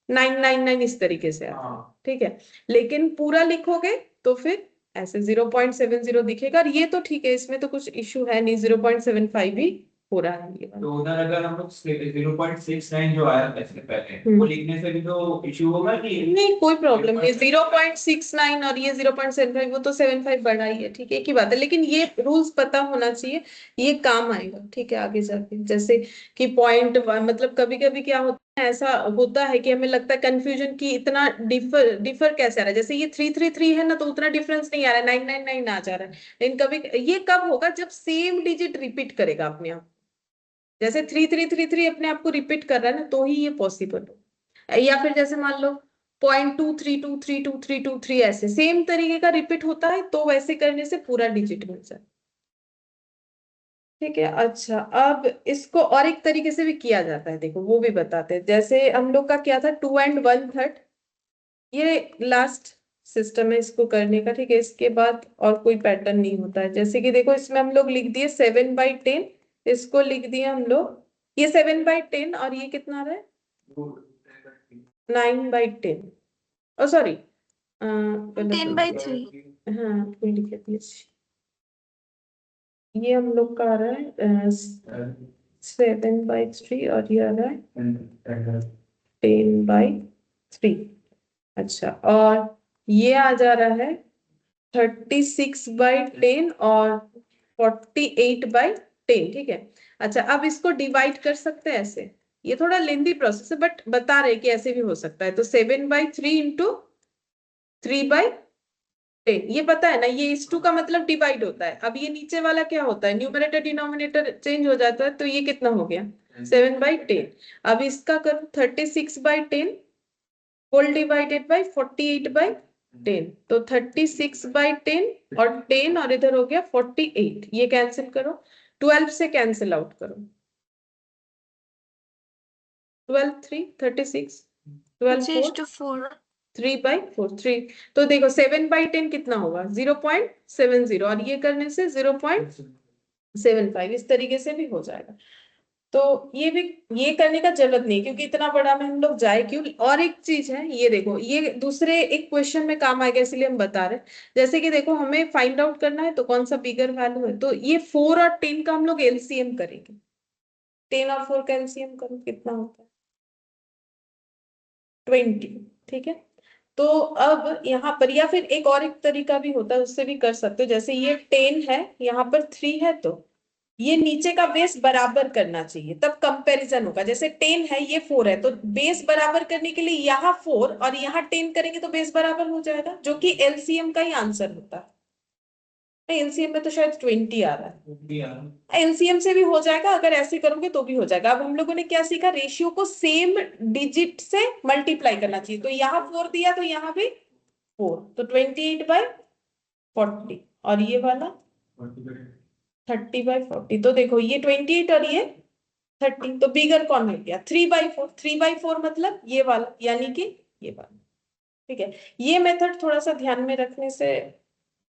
999 इस तरीके से आता है, ठीक है। लेकिन पूरा लिखोगे तो फिर ऐसे 0.70 दिखेगा, और ये तो ठीक है, इसमें तो कुछ इशू है नहीं, 0.75 भी हो रहा है ये वाला। तो उधर अगर हम लोग 0.69 जो आया था इससे पहले वो लिखने से भी तो इशू होगा कि नहीं कोई प्रॉब्लम नहीं, 0.69 और ये 0.75 वो तो 75 बढ़ा ही है, ठीक है, एक ही बात है। लेकिन ये रूल्स पता होना चाहिए, ये काम आएगा, ठीक है, आगे जाके। जैसे कि पॉइंट मतलब कभी कभी क्या होता है, ऐसा होता है कि हमें लगता है कंफ्यूजन की इतना डिफर कैसे आ रहा है, जैसे ये 333 है ना तो उतना डिफरेंस नहीं आ रहा है, 999 आ जा रहा है। लेकिन कभी ये कब होगा जब सेम डिजिट रिपीट करेगा अपने आप, जैसे 3333 अपने आप को रिपीट कर रहा है ना, तो ही ये पॉसिबल हो। या फिर जैसे मान लो 0.2323233 ऐसे सेम तरीके का रिपीट होता है, तो वैसे करने से पूरा डिजिट मिल जाए, ठीक है। अच्छा अब इसको और एक तरीके से भी किया जाता है, देखो वो भी बताते हैं। जैसे हम लोग का क्या था 2 and 1/3, ये लास्ट सिस्टम है इसको करने का, ठीक है। इसके बाद और कोई पैटर्न नहीं होता है। जैसे कि देखो इसमें हम लोग लिख दिए 7/10, इसको लिख दिए हम लोग ये 7/10, और ये कितना आ रहा है 9/10, ओ सॉरी 10/3। हाँ कोई लिखे दिए, ये हम लोग का आ रहा है 7/3 और ये आ रहा है 10/3। अच्छा और ये आ जा रहा है 36/10 और 48/10, ठीक है। अच्छा अब इसको डिवाइड कर सकते हैं ऐसे, ये थोड़ा लेंदी प्रोसेस है बट बता रहे कि ऐसे भी हो सकता है। तो 7/3 इंटू 3/10, ये पता है ना, ये इस 2 का मतलब डिवाइड होता है। अब ये नीचे वाला क्या होता है, न्यूमरेटर डिनोमिनेटर चेंज हो जाता है, तो ये कितना हो गया 7/10। अब इसका करो 36/10 होल डिवाइडेड बाई 48/10, तो 36/10 और 10 और इधर हो गया 48, ये कैंसिल करो, 12 से कैंसिल आउट करो, 12 3 36, 12 4 3:4। 3/4 3, तो देखो 7/10 कितना होगा 0.70, और ये करने से 0.75, इस तरीके से भी हो जाएगा। तो ये भी, ये करने का जरूरत नहीं क्योंकि इतना बड़ा में हम लोग जाए क्यों। और एक चीज है, ये देखो ये दूसरे एक क्वेश्चन में काम आएगा इसलिए हम बता रहे हैं। जैसे कि देखो हमें फाइंड आउट करना है तो कौन सा बिगर वैल्यू है, तो ये 4 और 10 का हम लोग एलसीएम करेंगे। 10 और 4 का एलसीएम करो कितना होता है 20, ठीक है। तो अब यहाँ पर या फिर एक और एक तरीका भी होता है, उससे भी कर सकते हो। जैसे ये 10 है, यहाँ पर 3 है, तो ये नीचे का बेस बराबर करना चाहिए तब कंपैरिजन होगा। जैसे 10 है ये 4 है, तो बेस बराबर करने के लिए यहाँ 4 और यहाँ 10 करेंगे तो बेस बराबर हो जाएगा, जो कि एलसीएम का ही आंसर होता है। एलसीएम में तो शायद 20 आ रहा है, एलसीएम से भी हो जाएगा, अगर ऐसे करोगे तो भी हो जाएगा। अब हम लोगों ने क्या सीखा, रेशियो को सेम डिजिट से मल्टीप्लाई करना चाहिए। तो यहाँ 4 दिया तो यहाँ भी 4, तो 28/40, और ये वाला 30/40। तो देखो ये 28 और ये 30, तो बिगर कौन हो गया 3/4, 3/4 मतलब ये वाला, यानी कि ये वाला, ठीक है। ये मेथड थोड़ा सा ध्यान में रखने से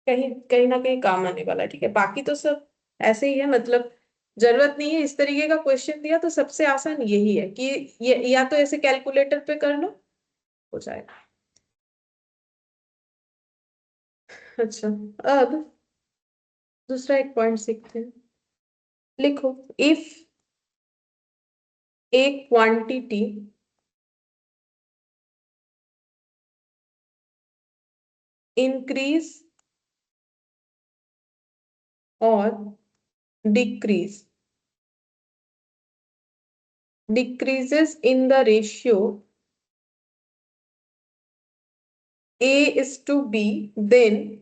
कहीं कहीं ना कहीं काम आने वाला है, ठीक है। बाकी तो सब ऐसे ही है, मतलब जरूरत नहीं है। इस तरीके का क्वेश्चन दिया तो सबसे आसान यही है कि ये या तो ऐसे कैलकुलेटर पे कर लो, हो जाएगा। अच्छा अब दूसरा एक पॉइंट सीखते हैं। लिखो if a quantity increase or decrease, decreases in the ratio A:B, then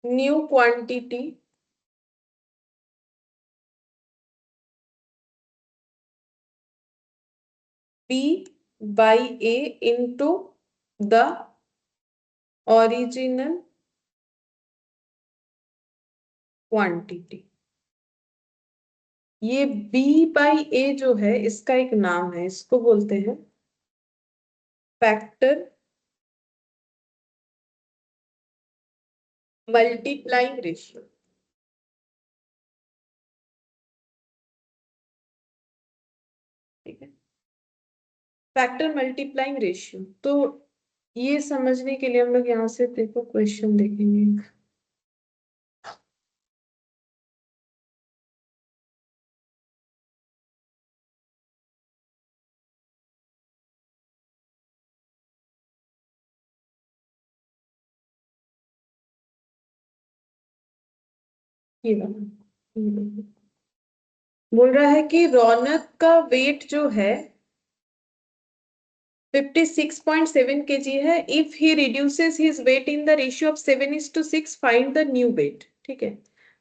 new quantity B by A into the original quantity. ये B by A जो है इसका एक नाम है, इसको बोलते हैं फैक्टर मल्टीप्लाइंग रेशियो. ठीक है, फैक्टर मल्टीप्लाइंग रेशियो. तो ये समझने के लिए हम लोग यहाँ से देखो क्वेश्चन देखेंगे. ये वाला. बोल रहा है कि रौनक का वेट जो है 56.7 kg है. If he reduces his weight in the ratio of 7:6, find the new weight. ठीक है,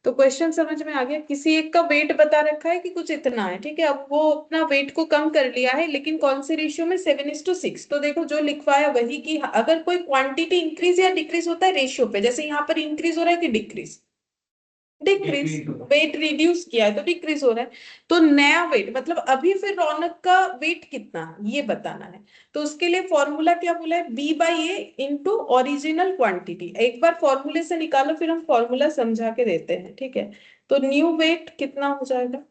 तो क्वेश्चन समझ में आ गया. किसी एक का वेट बता रखा है कि कुछ इतना है. ठीक है, अब वो अपना वेट को कम कर लिया है, लेकिन कौन से रेशियो में? 7:6. तो देखो जो लिखवाया वही कि अगर कोई क्वांटिटी इंक्रीज या डिक्रीज होता है रेशियो पे, जैसे यहाँ पर इंक्रीज हो रहा है कि डिक्रीज? डिक्रीज. वेट रिड्यूस किया है तो डिक्रीज हो रहा है. तो नया वेट मतलब अभी फिर रौनक का वेट कितना है ये बताना है. तो उसके लिए फॉर्मूला क्या बोला है? B by A into original quantity. एक बार फॉर्मूले से निकालो, फिर हम फॉर्मूला समझा के देते हैं. ठीक है, तो न्यू वेट कितना हो जाएगा?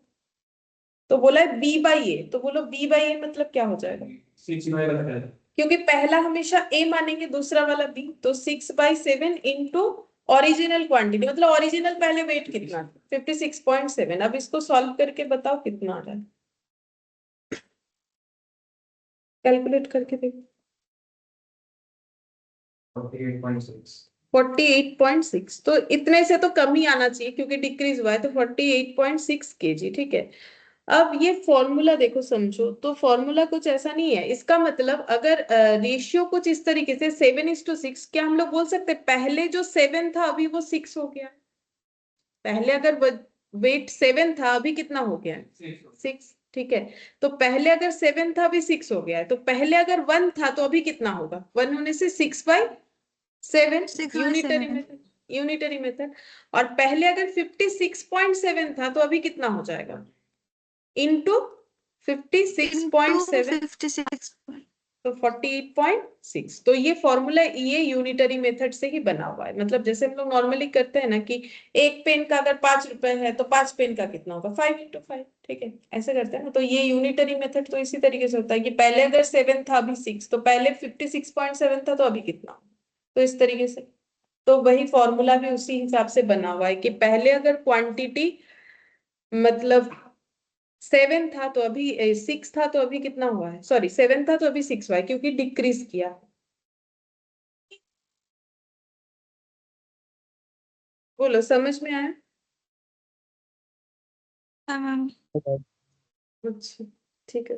तो बोला है B by A, तो बोलो B by A मतलब क्या हो जाएगा? 6/7. क्योंकि पहला हमेशा A मानेंगे, दूसरा वाला B, तो 6/7 इंटू ओरिजिनल क्वांटिटी. मतलब ओरिजिनल पहले वेट कितना? 56.7. अब इसको सॉल्व करके बताओ कितना आ रहा है. कैलकुलेट करके देखो. 48.6. 48.6. तो इतने से तो कम ही आना चाहिए क्योंकि डिक्रीज हुआ है. तो 48.6 kg. ठीक है, अब ये फॉर्मूला देखो, समझो. तो फॉर्मूला कुछ ऐसा नहीं है. इसका मतलब अगर रेशियो कुछ इस तरीके से 7:6, क्या हम लोग बोल सकते पहले जो 7 था अभी वो 6 हो गया? पहले अगर वेट 7 था अभी कितना हो गया? 6. ठीक है, तो पहले अगर 7 था अभी 6 हो गया है. तो पहले अगर 1 था तो अभी कितना होगा? 1 होने से 6/7. 6/7. Unitary method. और पहले अगर 56.7 था तो अभी कितना हो जाएगा? इंटू 56.7, 56. तो 48.6. तो ये फॉर्मूला ये यूनिटरी मेथड से ही बना हुआ है. मतलब जैसे हम लोग नॉर्मली करते हैं ना कि एक पेन का अगर 5 रुपए है तो 5 पेन का कितना होगा? 5 × 5. ठीक है, ऐसे करते हैं ना. तो ये यूनिटरी मेथड तो इसी तरीके से होता है कि पहले अगर 7 था अभी 6, तो पहले 56.7 था तो अभी कितना? तो इस तरीके से. तो वही फॉर्मूला भी उसी हिसाब से बना हुआ है कि पहले अगर क्वांटिटी मतलब 7 था तो अभी 6 था तो अभी कितना हुआ है? सॉरी, 7 था तो अभी 6 हुआ है क्योंकि डिक्रीज किया. बोलो, समझ में आया? हाँ मैम. अच्छा, ठीक है.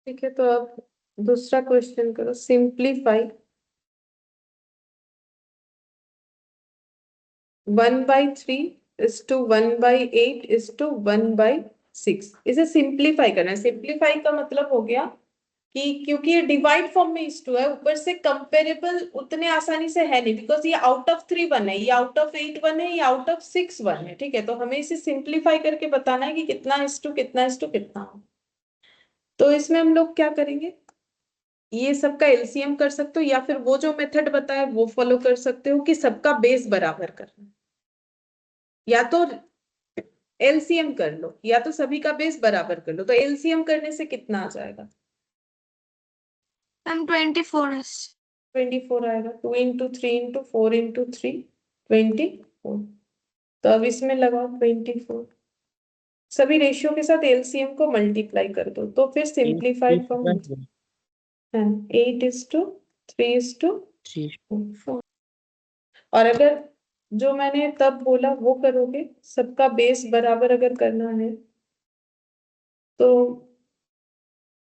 ठीक है, तो अब दूसरा क्वेश्चन करो. सिंप्लीफाई 1/3:1/8:1/6. इसे सिंप्लीफाई करना है. सिंप्लीफाई का मतलब हो गया कि क्योंकि ये डिवाइड फॉर्म में इस 2 है, ऊपर से कंपेरेबल उतने आसानी से है नहीं, बिकॉज ये आउट ऑफ 3 1 है, ये आउट ऑफ 8 1 है, ये आउट ऑफ 6 1 है. ठीक है, तो हमें इसे सिंप्लीफाई करके बताना है कि कितना इस टू कितना इस टू कितना. तो इसमें हम लोग क्या करेंगे, ये सबका एलसीएम कर सकते हो, या फिर वो जो मेथड बताया वो फॉलो कर सकते हो कि सबका बेस बराबर करना, या तो एलसीएम कर लो या तो सभी का बेस बराबर कर लो। तो एलसीएम करने से कितना आ जाएगा, मैम 24 है। 24 आएगा। 2 इंटू 3 इंटू 4 इंटू 3 24। तो अब इसमें लगाओ 24, सभी रेशियो के साथ एलसीएम को मल्टीप्लाई कर दो, तो फिर सिंप्लीफाइड फॉर्म है 8:3:4। और अगर जो मैंने तब बोला वो करोगे, सबका बेस बराबर अगर करना है, तो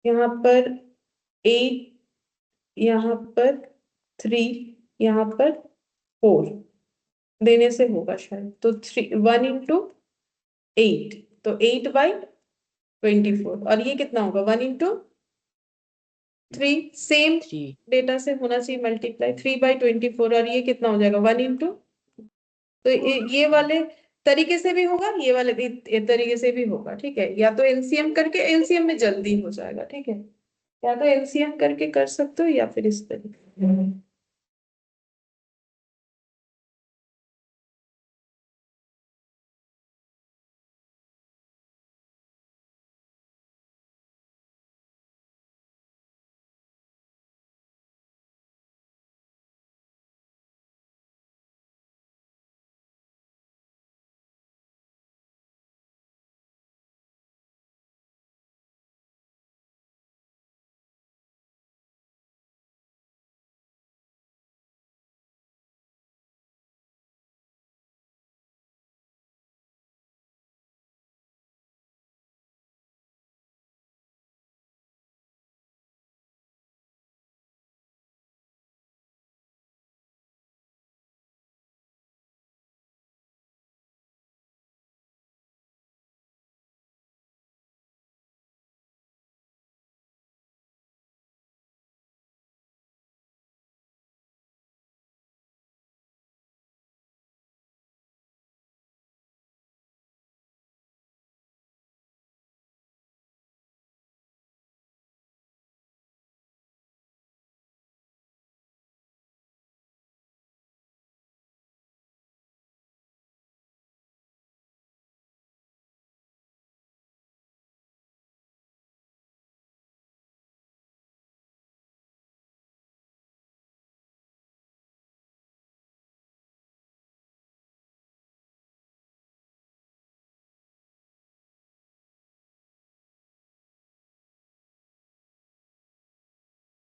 यहाँ पर 8, यहाँ पर 3, यहाँ पर 4 देने से होगा शायद। तो 1 इंटू 8, तो 8/24। और ये कितना होगा, 1 इंटू 3, सेम डेटा से होना चाहिए मल्टीप्लाई, 3/24। और ये कितना हो जाएगा, 1 इंटू, तो ये वाले तरीके से भी होगा, ये वाले तरीके से भी होगा, ठीक है। या तो एलसीएम करके, एलसीएम में जल्दी हो जाएगा, ठीक है, या तो एलसीएम करके कर सकते हो या फिर इस तरीके।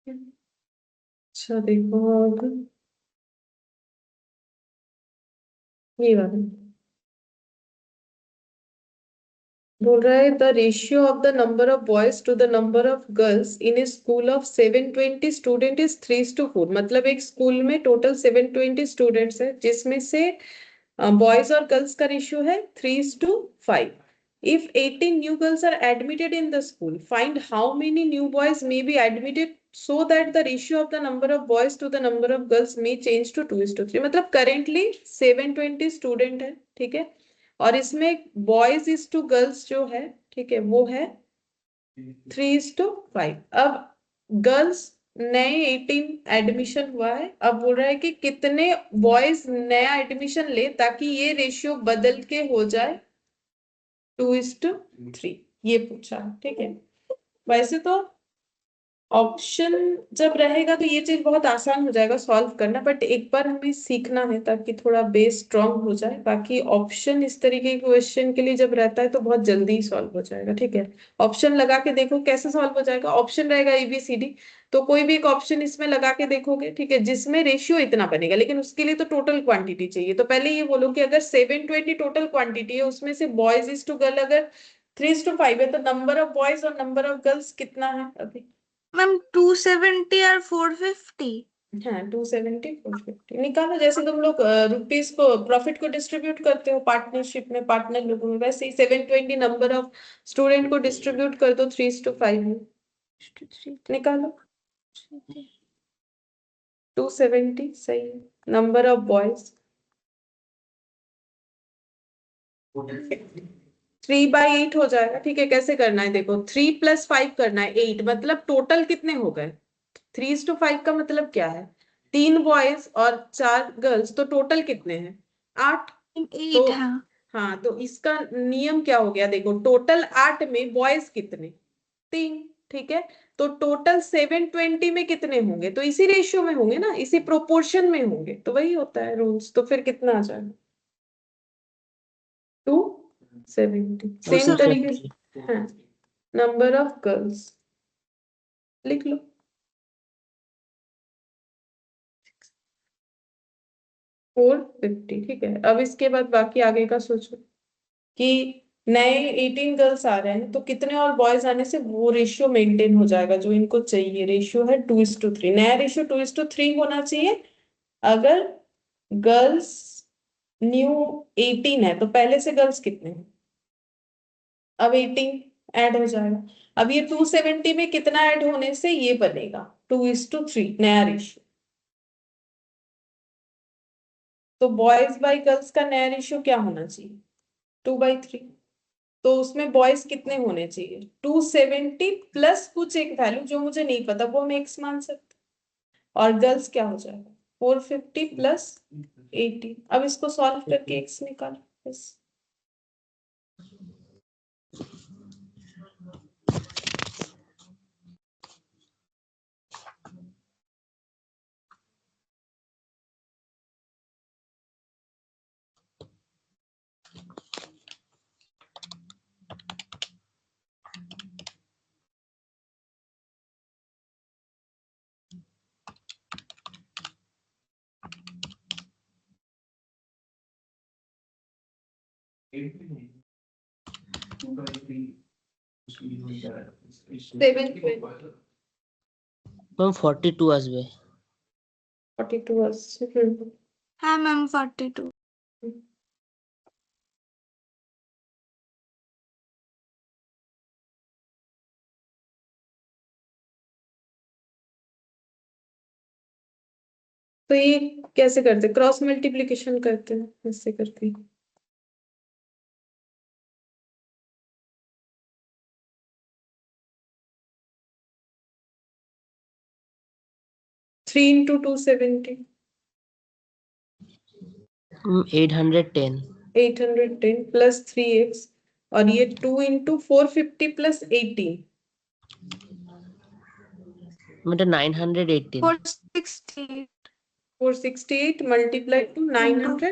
अच्छा देखो, अब ये वाला बोल रहा है, the ratio of the number of boys to the number of girls in a school of 720 student is 3:4। मतलब एक स्कूल में टोटल 720 स्टूडेंट्स है, जिसमें से बॉयज और गर्ल्स का रेशियो है 3:5। If 18 new girls are admitted in the school, find how many new boys may be admitted so that the ratio of the number of boys to the number of girls may change to 2:3। मतलब currently 720 student है, ठीक है, और इसमें boys is to girls जो है, ठीक है, वो है 3:5। अब गर्ल्स नए 18 एडमिशन हुआ है, अब बोल रहा है कि कितने बॉयज नया एडमिशन ले ताकि ये रेशियो बदल के हो जाए 2:3, ये पूछा, ठीक है। वैसे तो ऑप्शन जब रहेगा तो ये चीज बहुत आसान हो जाएगा सॉल्व करना, बट एक बार हमें सीखना है ताकि थोड़ा बेस स्ट्रांग हो जाए। बाकी ऑप्शन इस तरीके के क्वेश्चन के लिए जब रहता है तो बहुत जल्दी ही सॉल्व हो जाएगा, ठीक है। ऑप्शन लगा के देखो कैसे सॉल्व हो जाएगा। ऑप्शन रहेगा ABCD, तो कोई भी एक ऑप्शन इसमें लगा के देखोगे, ठीक है, जिसमें रेशियो इतना बनेगा, लेकिन उसके लिए तो टोटल क्वांटिटी चाहिए। तो पहले ये बोलो कि अगर 720 टोटल क्वांटिटी है, उसमें से बॉयज इज टू गर्ल अगर 3:5 है, तो नंबर ऑफ बॉयज और नंबर ऑफ गर्ल्स कितना है अभी। मैम 270 और 450। हाँ 270 450 निकालो, जैसे तुम लोग रुपीस को प्रॉफिट को डिस्ट्रीब्यूट करते हो पार्टनरशिप में, पार्टनर लोगों में, वैसे ही 720 नंबर ऑफ स्टूडेंट को डिस्ट्रीब्यूट कर दो 3:5 में, निकालो 270 सही है। नंबर ऑफ बॉयज 3/8 हो जाएगा। ठीक है, कैसे करना है देखो, 3 + 5 करना है 8, मतलब टोटल कितने हो गए? 3:5 का मतलब क्या है? 3 बॉयज और 4 गर्ल्स, तो टोटल कितने हैं? 8। 8 तो हाँ। हाँ, तो इसका नियम क्या हो गया देखो, टोटल 8 में बॉयज कितने? 3। ठीक है, तो टोटल 720 में कितने होंगे? तो इसी रेशियो में होंगे ना, इसी प्रोपोर्शन में होंगे, तो वही होता है रूल्स। तो फिर कितना आ जाएगा? 270। सेम तरीके से 270। हाँ, नंबर ऑफ गर्ल्स लिख लो। फोर 50। ठीक है, अब इसके बाद बाकी आगे का सोचो कि नए 18 गर्ल्स आ रहे हैं, तो कितने और बॉयज आने से वो रेशियो मेंटेन हो जाएगा जो इनको चाहिए। रेशियो है 2:3, नया रेशियो 2:3 होना चाहिए। अगर गर्ल्स न्यू 18 है, तो पहले से गर्ल्स कितने हैं? अब 18 ऐड हो जाएगा। अब ये 270 में कितना ऐड होने से ये बनेगा 2:3 नया रेशियो। तो बॉयज बाई गर्ल्स का नया रेशियो क्या होना चाहिए? 2/3। तो उसमें बॉयज कितने होने चाहिए? 270 प्लस कुछ एक वैल्यू जो मुझे नहीं पता, वो हम एक्स मान सकते। और गर्ल्स क्या हो जाएगा? 450 प्लस 80। अब इसको सॉल्व करके एक्स निकालो बस। मैम 42 আসবে। 42 আসছে। हाँ मैम 42। तो ये कैसे करते? क्रॉस मल्टीप्लीकेशन करते हैं ऐसे करके। 3 into 270 810। 810 प्लस 3x, और ये 2 into 450 प्लस 18 এটা 918। 468 468 मल्टीप्लाई टू 900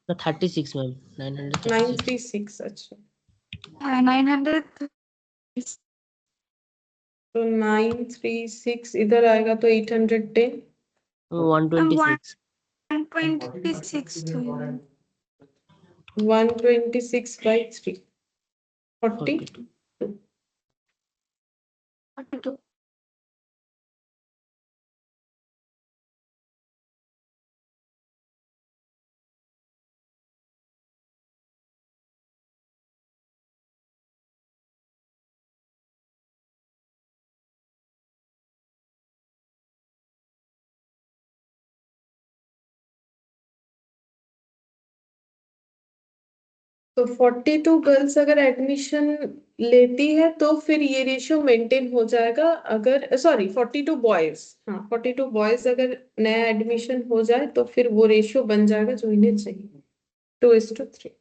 না 36 मैम 936। 936। अच्छा, 900 तो 936 इधर आएगा तो 810। 126। 126 तो है। 126 by 3 40। 42। तो 42 गर्ल्स अगर एडमिशन लेती है तो फिर ये रेशियो मेंटेन हो जाएगा। अगर सॉरी 42 बॉयज, हाँ 42 बॉयज अगर नया एडमिशन हो जाए तो फिर वो रेशियो बन जाएगा जो इन्हें चाहिए 2:3।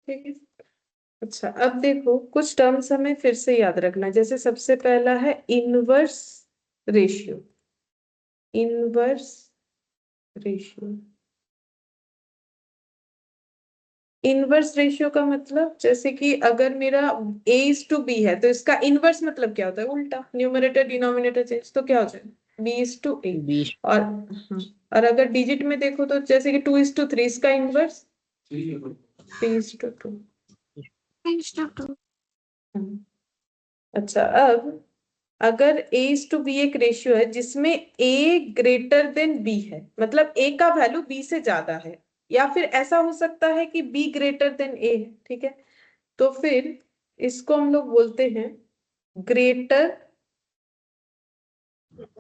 ठीक है, अच्छा अब देखो कुछ टर्म्स हमें फिर से याद रखना है। जैसे सबसे पहला है inverse ratio. Inverse ratio, inverse ratio का मतलब जैसे कि अगर मेरा A:B है तो इसका इनवर्स मतलब क्या होता है? उल्टा, न्यूमरेटर डिनोमिनेटर चेंज, तो क्या हो जाएगा? B:A। 20। और हाँ, और अगर डिजिट में देखो तो जैसे कि 2:3, इसका इनवर्स 3:2। 3:2। अच्छा, अब अगर a इज टू बी एक रेशियो है जिसमें a ग्रेटर देन b है, मतलब a का वैल्यू b से ज्यादा है, या फिर ऐसा हो सकता है कि b ग्रेटर देन a है, ठीक है, तो फिर इसको हम लोग बोलते हैं ग्रेटर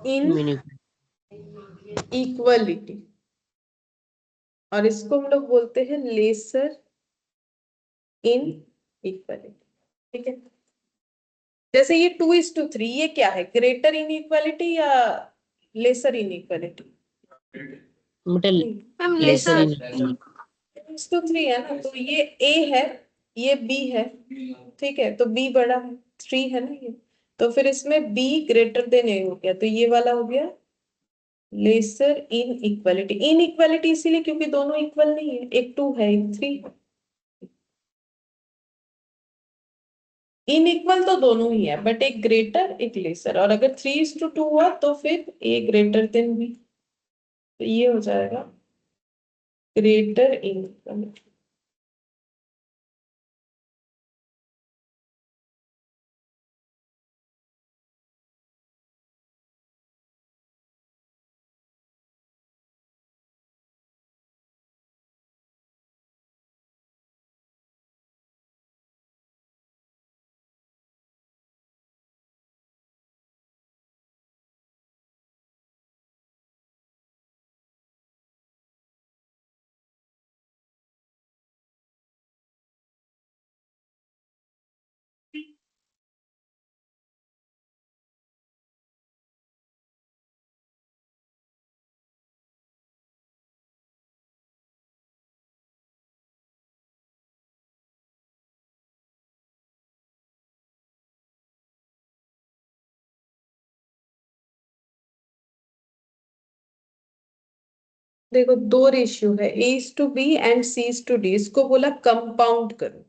इन मीनिंग इक्वलिटी, और इसको हम लोग बोलते हैं लेसर इन इक्वलिटी, ठीक है। जैसे ये 2:3, ये क्या है, ग्रेटर इन इक्वलिटी या लेसर इन इक्वलिटी? मतलब लेसर इन 2:3 है ना, तो ये a है, ये b है, ठीक है, तो b बड़ा है, 3 है ना ये, तो फिर इसमें b ग्रेटर देन a हो गया, तो ये वाला हो गया लेसर इन इक्वलिटी। इन इक्वलिटी इसीलिए क्योंकि दोनों इक्वल नहीं है, एक 2 है एक 3 है, इन इक्वल तो दोनों ही है, बट एक ग्रेटर एक लेसर, और अगर 3:2 हुआ तो फिर a ग्रेटर देन b, तो ये हो जाएगा ग्रेटर इन इक्वलिटी। देखो, दो रेशियो है, a is to b and c is to d, इसको बोला कंपाउंड करो,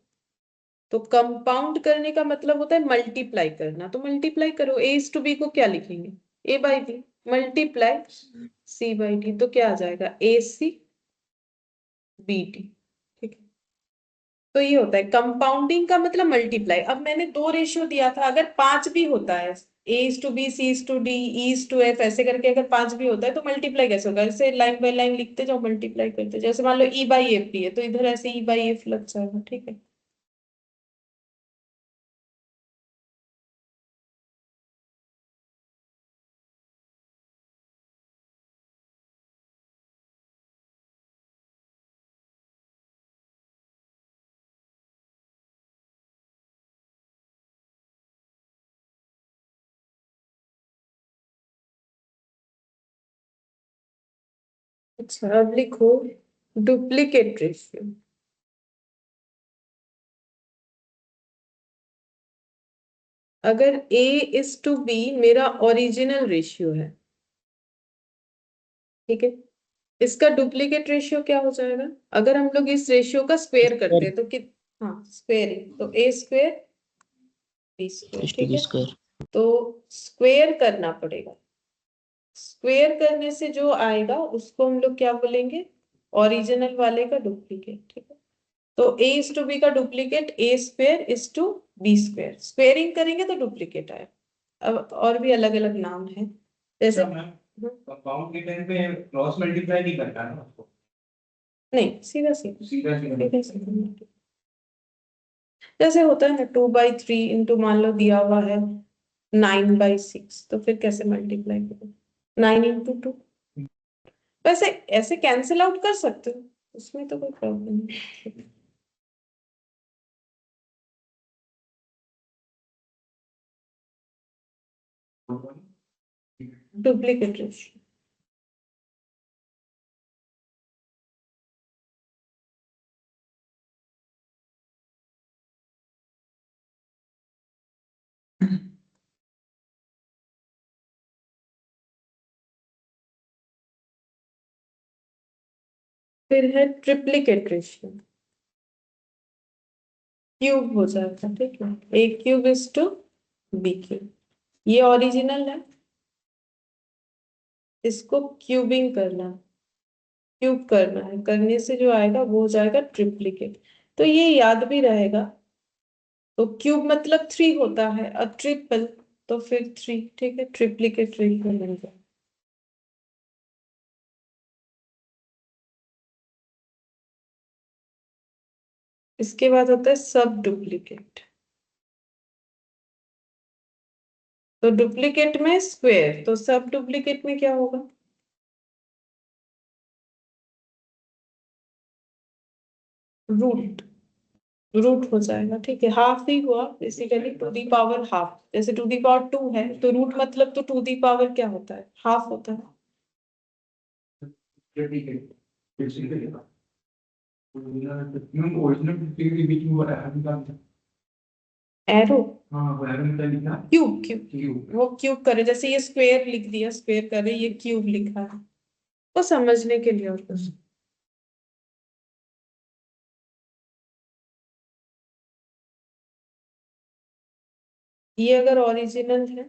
तो कंपाउंड करने का मतलब होता है मल्टीप्लाई करना, तो मल्टीप्लाई करो, a इज टू b को क्या लिखेंगे, a by b multiply c by d, तो क्या आ जाएगा ac bt, ठीक है। तो ये होता है कंपाउंडिंग का मतलब मल्टीप्लाई। अब मैंने दो रेशियो दिया था, अगर 5 भी होता है, a is to B C is to D E is to F, ऐसे करके अगर 5 भी होता है तो मल्टीप्लाई कैसे होगा, ऐसे लाइन बाय लाइन लिखते जाओ, मल्टीप्लाई करते, जैसे मान लो e बाई एफ भी है तो इधर ऐसे e बाई एफ लग जाएगा, ठीक है। अच्छा, अब लिखो डुप्लीकेट रेशियो। अगर a इज टू b मेरा ओरिजिनल रेशियो है, ठीक है, इसका डुप्लीकेट रेशियो क्या हो जाएगा, अगर हम लोग इस रेशियो का स्क्वायर करते हैं तो हाँ स्क्वायरिंग, तो a square b square, to ठीक बी है, स्क्वायर तो स्क्वायर करना पड़ेगा, स्क्वायर करने से जो आएगा उसको हम लोग क्या बोलेंगे, ओरिजिनल वाले का डुप्लीकेट, ठीक है। तो a इज टू बी का duplicate a square is to b square, squaring करेंगे तो डुप्लीकेट आए। अब और भी अलग अलग नाम है, जैसे कंपाउंड के टाइम पे क्रॉस मल्टीप्लाई नहीं करना ना उसको, नहीं, सीधा सीधा सीधा सीधा सीधा। जैसे होता है ना 2/3 इंटू, मान लो दिया हुआ है 9/6, तो फिर कैसे मल्टीप्लाई करो, 9 into 2, वैसे ऐसे कैंसिल आउट कर सकते हो, उसमें तो कोई प्रॉब्लम नहीं। Duplicate ratio. फिर है ट्रिप्लीकेट रेशियो, क्यूब हो जाएगा, ठीक है, a cube is to b cube, ये ओरिजिनल है, इसको क्यूबिंग करना, क्यूब करना है, करने से जो आएगा वो हो जाएगा ट्रिप्लीकेट, तो ये याद भी रहेगा तो क्यूब मतलब 3 होता है, और ट्रिपल तो फिर 3, ठीक है, ट्रिप्लीकेट रेशियो बन जाए। इसके बाद होता है सब डुप्लीकेट। तो डुप्लीकेट में स्क्वायर, तो सब डुप्लीकेट में क्या होगा? रूट, रूट हो जाएगा, ठीक है, हाफ ही हुआ basically, to the power half. जैसे टू दी पावर 2 है तो रूट मतलब तो टू दी पावर क्या होता है? हाफ होता है। ठीक है बेसिकली मैम ओरिजिनल के बीच में वो एरो निकाल दो। एरो, हाँ वो एरो निकाल लिखा क्यूब क्यूब क्यूब। वो क्यूब करे, जैसे ये स्क्वायर लिख दिया, स्क्वायर करे, ये क्यूब लिखा है, वो समझने के लिए। और कुछ ये अगर ओरिजिनल है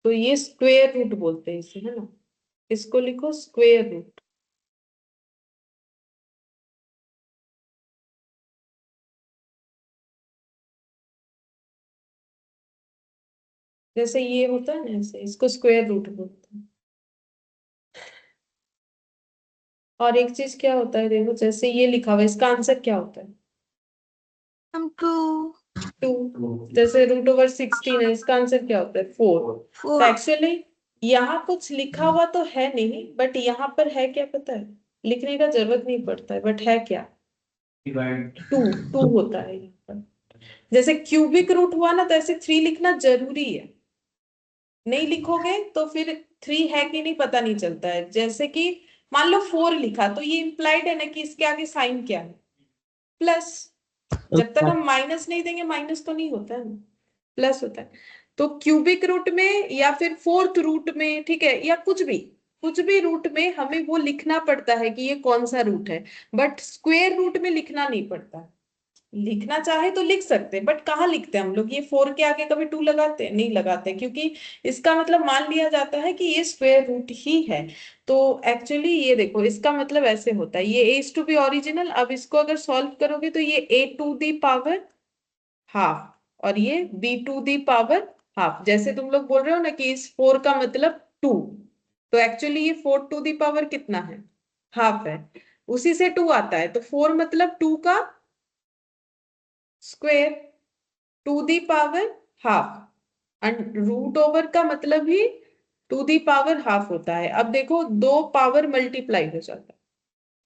तो ये स्क्वायर रूट बोलते हैं इसे, है ना, इसको लिखो स्क्वायर रूट। जैसे ये होता है ना, ऐसे इसको स्क्वायर रूट बोलते हैं। और एक चीज क्या होता है, देखो जैसे ये लिखा हुआ है, इसका आंसर क्या होता है? हम 2 2। जैसे √16 है, इसका आंसर क्या होता है? 4। तो 4 एक्चुअली यहाँ कुछ लिखा हुआ तो है नहीं, बट यहाँ पर है क्या पता है? लिखने का जरूरत नहीं पड़ता है, बट है क्या? डिवाइड 2। 2 होता है यहाँ पर। जैसे क्यूबिक रूट हुआ ना, तो ऐसे 3 लिखना जरूरी है, नहीं लिखोगे तो फिर 3 है कि नहीं पता नहीं चलता है। जैसे कि मान लो 4 लिखा, तो ये इम्प्लाइड है ना कि इसके आगे साइन क्या है? प्लस। जब तक हम माइनस नहीं देंगे, माइनस तो नहीं होता है ना, प्लस होता है। तो क्यूबिक रूट में या फिर फोर्थ रूट में, ठीक है, या कुछ भी रूट में हमें वो लिखना पड़ता है कि ये कौन सा रूट है, बट स्क्वायर रूट में लिखना नहीं पड़ता। लिखना चाहे तो लिख सकते हैं, बट कहाँ लिखते हैं हम लोग? ये 4 के आगे कभी 2 लगाते हैं? नहीं लगाते, क्योंकि इसका मतलब मान लिया जाता है कि ये स्क्वायर रूट ही है। तो एक्चुअली ये देखो, इसका मतलब ऐसे होता है, ये a टू बी ओरिजिनल। अब इसको अगर सॉल्व करोगे तो ये a to the power half और ये b to the power half. जैसे तुम लोग बोल रहे हो ना कि इस 4 का मतलब 2, तो एक्चुअली ये 4 टू दी पावर कितना है? हाफ है। उसी से 2 आता है, तो 4 मतलब 2 का square to the power half. And root over का मतलब ही टू दी पावर हाफ होता है। अब देखो, दो पावर मल्टीप्लाई हो जाता है,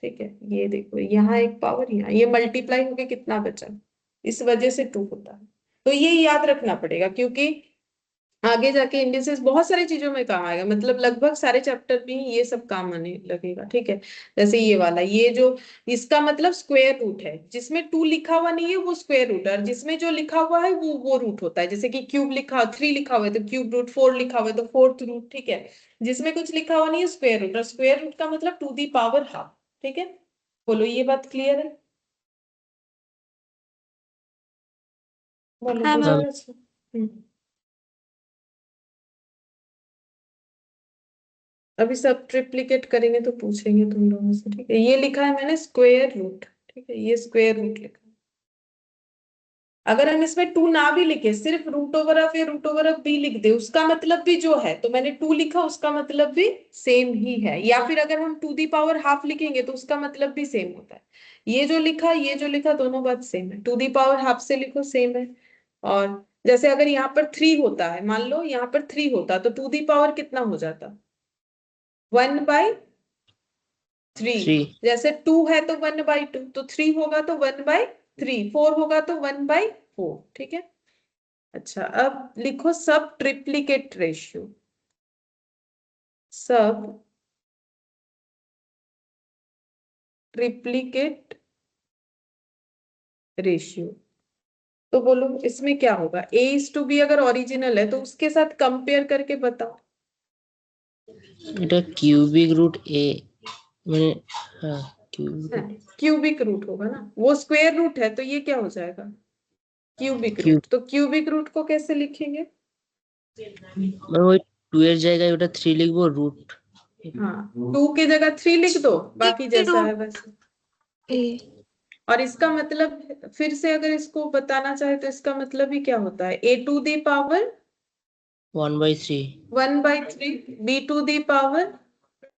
ठीक है, ये देखो यहाँ एक पावर, यहाँ ये मल्टीप्लाई होके कितना बचा, इस वजह से 2 होता है। तो ये याद रखना पड़ेगा, क्योंकि आगे जाके इंडिसेस बहुत सारी चीजों में काम आएगा, मतलब लगभग सारे चैप्टर में ही ये सब काम आने लगेगा, ठीक है। जैसे ये वाला, ये जो इसका मतलब स्क्वायर रूट है, जिसमें 2 लिखा हुआ नहीं है वो स्क्वायर रूट है, और जिसमें जो लिखा हुआ है वो रूट होता है। जैसे कि क्यूब लिखा 3 लिखा हुआ है तो क्यूब रूट, 4 लिखा हुआ है तो फोर्थ रूट, ठीक है। जिसमें कुछ लिखा हुआ नहीं है स्क्वायर रूट, और स्क्वायर रूट का मतलब टू दी पावर हाफ, ठीक है। बोलो, ये बात क्लियर है? बोलो हाँ कुछ मैम। और अच्छा। अभी सब ट्रिप्लीकेट करेंगे तो पूछेंगे तुम लोगों से, ठीक है। ये लिखा है मैंने स्क्वायर रूट, ठीक है, ये स्क्वायर रूट लिखा है। अगर हम इसमें 2 ना भी लिखे, सिर्फ रूट ओवर ऑफ या रूट ओवर ऑफ b लिख दे, उसका मतलब भी जो है, तो मैंने 2 लिखा, उसका मतलब भी सेम ही है। या फिर अगर हम टू दी पावर हाफ लिखेंगे तो उसका मतलब भी सेम होता है। ये जो लिखा, ये जो लिखा, दोनों बात सेम है। टू दी पावर हाफ से लिखो, सेम है। और जैसे अगर यहाँ पर 3 होता है, मान लो यहाँ पर 3 होता, तो टू दी पावर कितना हो जाता? 1/3। 3 जैसे 2 है तो 1/2, तो 3 होगा तो 1/3, 4 होगा तो 1/4, ठीक है। अच्छा, अब लिखो सब ट्रिप्लीकेट रेशियो। सब ट्रिप्लीकेट रेशियो, तो बोलो इसमें क्या होगा? a:b अगर ओरिजिनल है तो उसके साथ कंपेयर करके बताओ। এটা কিউবিক রুট a মানে হ্যাঁ কিউবিক क्यूबिक रूट होगा ना, वो स्क्वायर रूट है तो ये क्या हो जाएगा? Cubic cube root. तो क्यूबिक रूट को कैसे लिखेंगे? মানে ওই 2 এর জায়গায় ওটা 3 লিখবো রুট हाँ, 2 की जगह 3 लिख दो, बाकी जैसा है रूट वैसे। ए और इसका मतलब फिर से अगर इसको बताना चाहे तो इसका मतलब ही क्या होता है, a to the power 1/3 1/3 b to the power,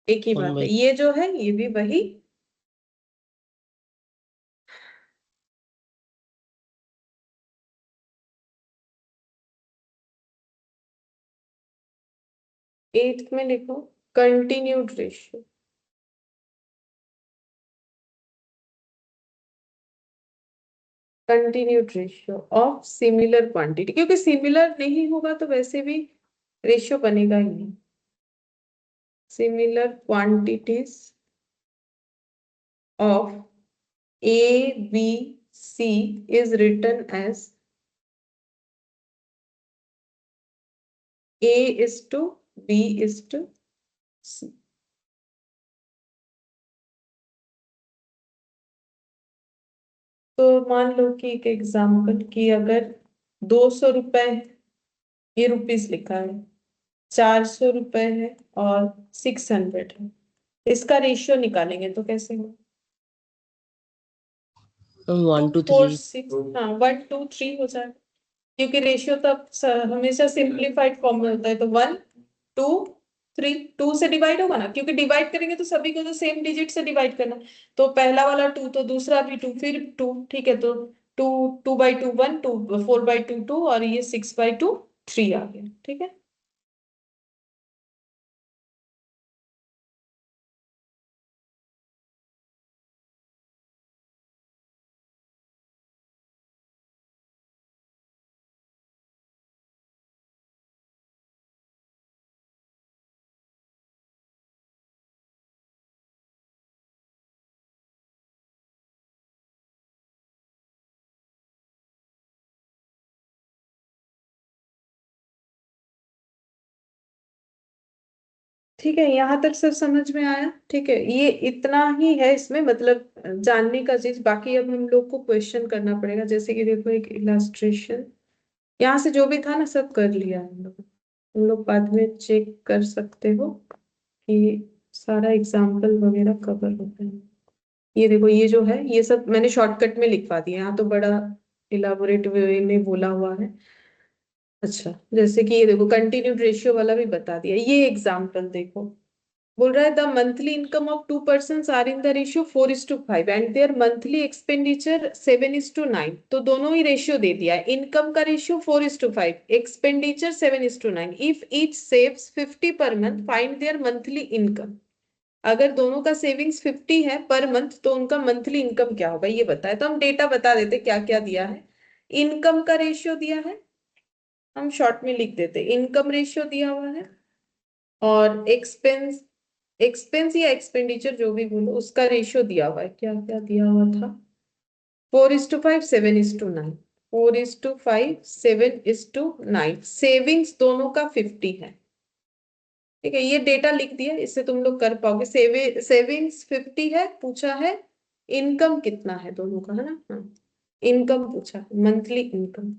एक ही बात है, 1/3 ये जो है ये भी वही 8th में लिखो continued ratio, continued ratio of similar quantity, क्योंकि सिमिलर नहीं होगा तो वैसे भी रेशियो बनेगा ही नहीं। Similar quantities of A, B, C is written as A is to B is to C. तो मान लो कि एक एग्जाम्पल कि अगर 200 रुपए, ये रुपीस लिखा है, 400 रुपए है और 600 है, इसका रेशियो निकालेंगे तो कैसे हो, 1 to 4 3 6, हाँ 1 2 3 हो जाएगा, क्योंकि रेशियो तो हमेशा सिंप्लीफाइड फॉर्म में होता है, तो 1 2 3, 2 से डिवाइड होगा ना, क्योंकि डिवाइड करेंगे तो सभी को तो सेम डिजिट से डिवाइड करना, तो पहला वाला 2 तो दूसरा भी 2 फिर 2, ठीक है, तो 2 2/2 1 2 4/2 2 और ये 6/2 3 आ गया, ठीक है। ठीक है, यहाँ तक सब समझ में आया, ठीक है, ये इतना ही है इसमें मतलब जानने का चीज, बाकी अब हम लोग को क्वेश्चन करना पड़ेगा, जैसे कि देखो एक इलास्ट्रेशन, यहाँ से जो भी था ना सब कर लिया हम लोग बाद में चेक कर सकते हो कि सारा एग्जाम्पल वगैरह कवर होता है। ये देखो ये जो है ये सब मैंने शॉर्टकट में लिखवा दिया, यहाँ तो बड़ा इलाबोरेट वे में बोला हुआ है। अच्छा, जैसे कि ये देखो कंटिन्यूड रेशियो वाला भी बता दिया, ये एग्जाम्पल देखो, बोल रहा है the monthly income of 2 persons are in the ratio 4:5 and their monthly expenditure 7:9, तो दोनों ही रेशियो दे दिया है, इनकम का ratio 4:5, expenditure 7:9, if each saves 50 per month find there monthly income, अगर दोनों का सेविंग्स 50 है पर मंथ तो उनका मंथली इनकम क्या होगा ये बताए, तो हम डेटा बता देते क्या क्या दिया है, इनकम का रेशियो दिया है, हम शॉर्ट में लिख देते इनकम रेशियो दिया हुआ है, और एक्सपेंस या एक्सपेंडिचर जो भी बोलो उसका रेशियो दिया हुआ है, क्या क्या दिया हुआ था, 4:5 7:9, 4:5 7:9, सेविंग्स दोनों का 50 है, ठीक है, ये डेटा लिख दिया, इससे तुम लोग कर पाओगे, सेविंग्स 50 है, पूछा है इनकम कितना है दोनों का, है ना, हाँ इनकम पूछा है, मंथली इनकम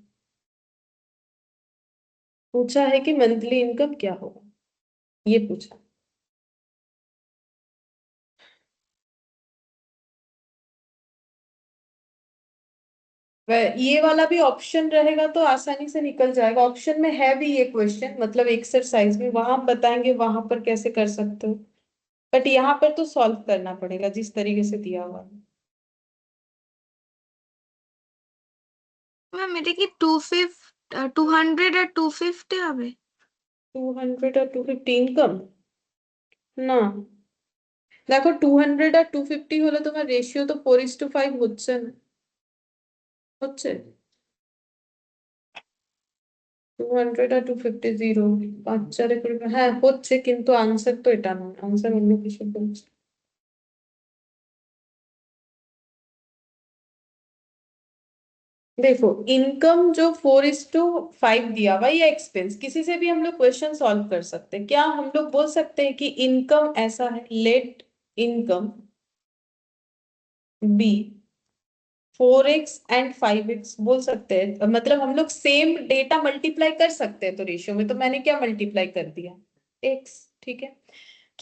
पूछा है कि मंथली इनकम क्या होगा, ये पूछा। ये वाला भी ऑप्शन रहेगा तो आसानी से निकल जाएगा, ऑप्शन में है भी ये क्वेश्चन, मतलब एक्सरसाइज में, वहां हम बताएंगे वहां पर कैसे कर सकते हो, बट यहाँ पर तो सॉल्व करना पड़ेगा जिस तरीके से दिया हुआ है। ম্যাম এটা কি 200 আর 250 হবে? 200 और 250 इनकम না, দেখো 200 আর 250 হলে তোমার রেশিও তো 4:5 হচ্ছে না, হচ্ছে 200 আর 250 জিরো, 5 4 করে, হ্যাঁ হচ্ছে, কিন্তু আনসার তো এটা নয়, আনসার অন্য কিছু বলছে। देखो इनकम जो 4:5 दिया हुआ या एक्सपेंस, किसी से भी हम लोग क्वेश्चन सॉल्व कर सकते हैं, क्या हम लोग बोल सकते हैं कि इनकम ऐसा है, late income B 4x and 5x, बोल सकते हैं, मतलब हम लोग सेम डेटा मल्टीप्लाई कर सकते हैं, तो रेशियो में तो मैंने क्या मल्टीप्लाई कर दिया x, ठीक है,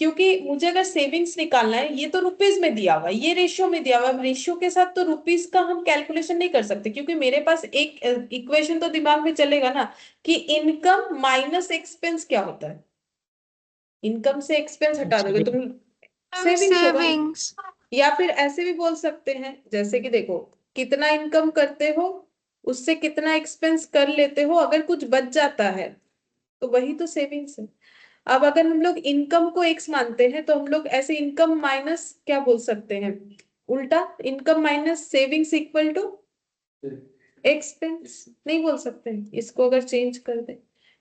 क्योंकि मुझे अगर सेविंग्स निकालना है, ये तो रुपीज में दिया हुआ है, ये रेशियो में दिया हुआ है, रेशियो के साथ तो रुपीज का हम कैलकुलेशन नहीं कर सकते, क्योंकि मेरे पास एक इक्वेशन तो दिमाग में चलेगा ना कि इनकम माइनस एक्सपेंस क्या होता है। इनकम से एक्सपेंस हटा दोगे तुम, सेविंग्स होगा। सेविंग्स। या फिर ऐसे भी बोल सकते हैं, जैसे कि देखो कितना इनकम करते हो उससे कितना एक्सपेंस कर लेते हो, अगर कुछ बच जाता है तो वही तो सेविंग्स है। अब अगर हम लोग इनकम को एक्स मानते हैं तो हम लोग ऐसे इनकम माइनस क्या बोल सकते हैं, उल्टा income minus savings equal to expense नहीं बोल सकते हैं। इसको अगर चेंज कर दे,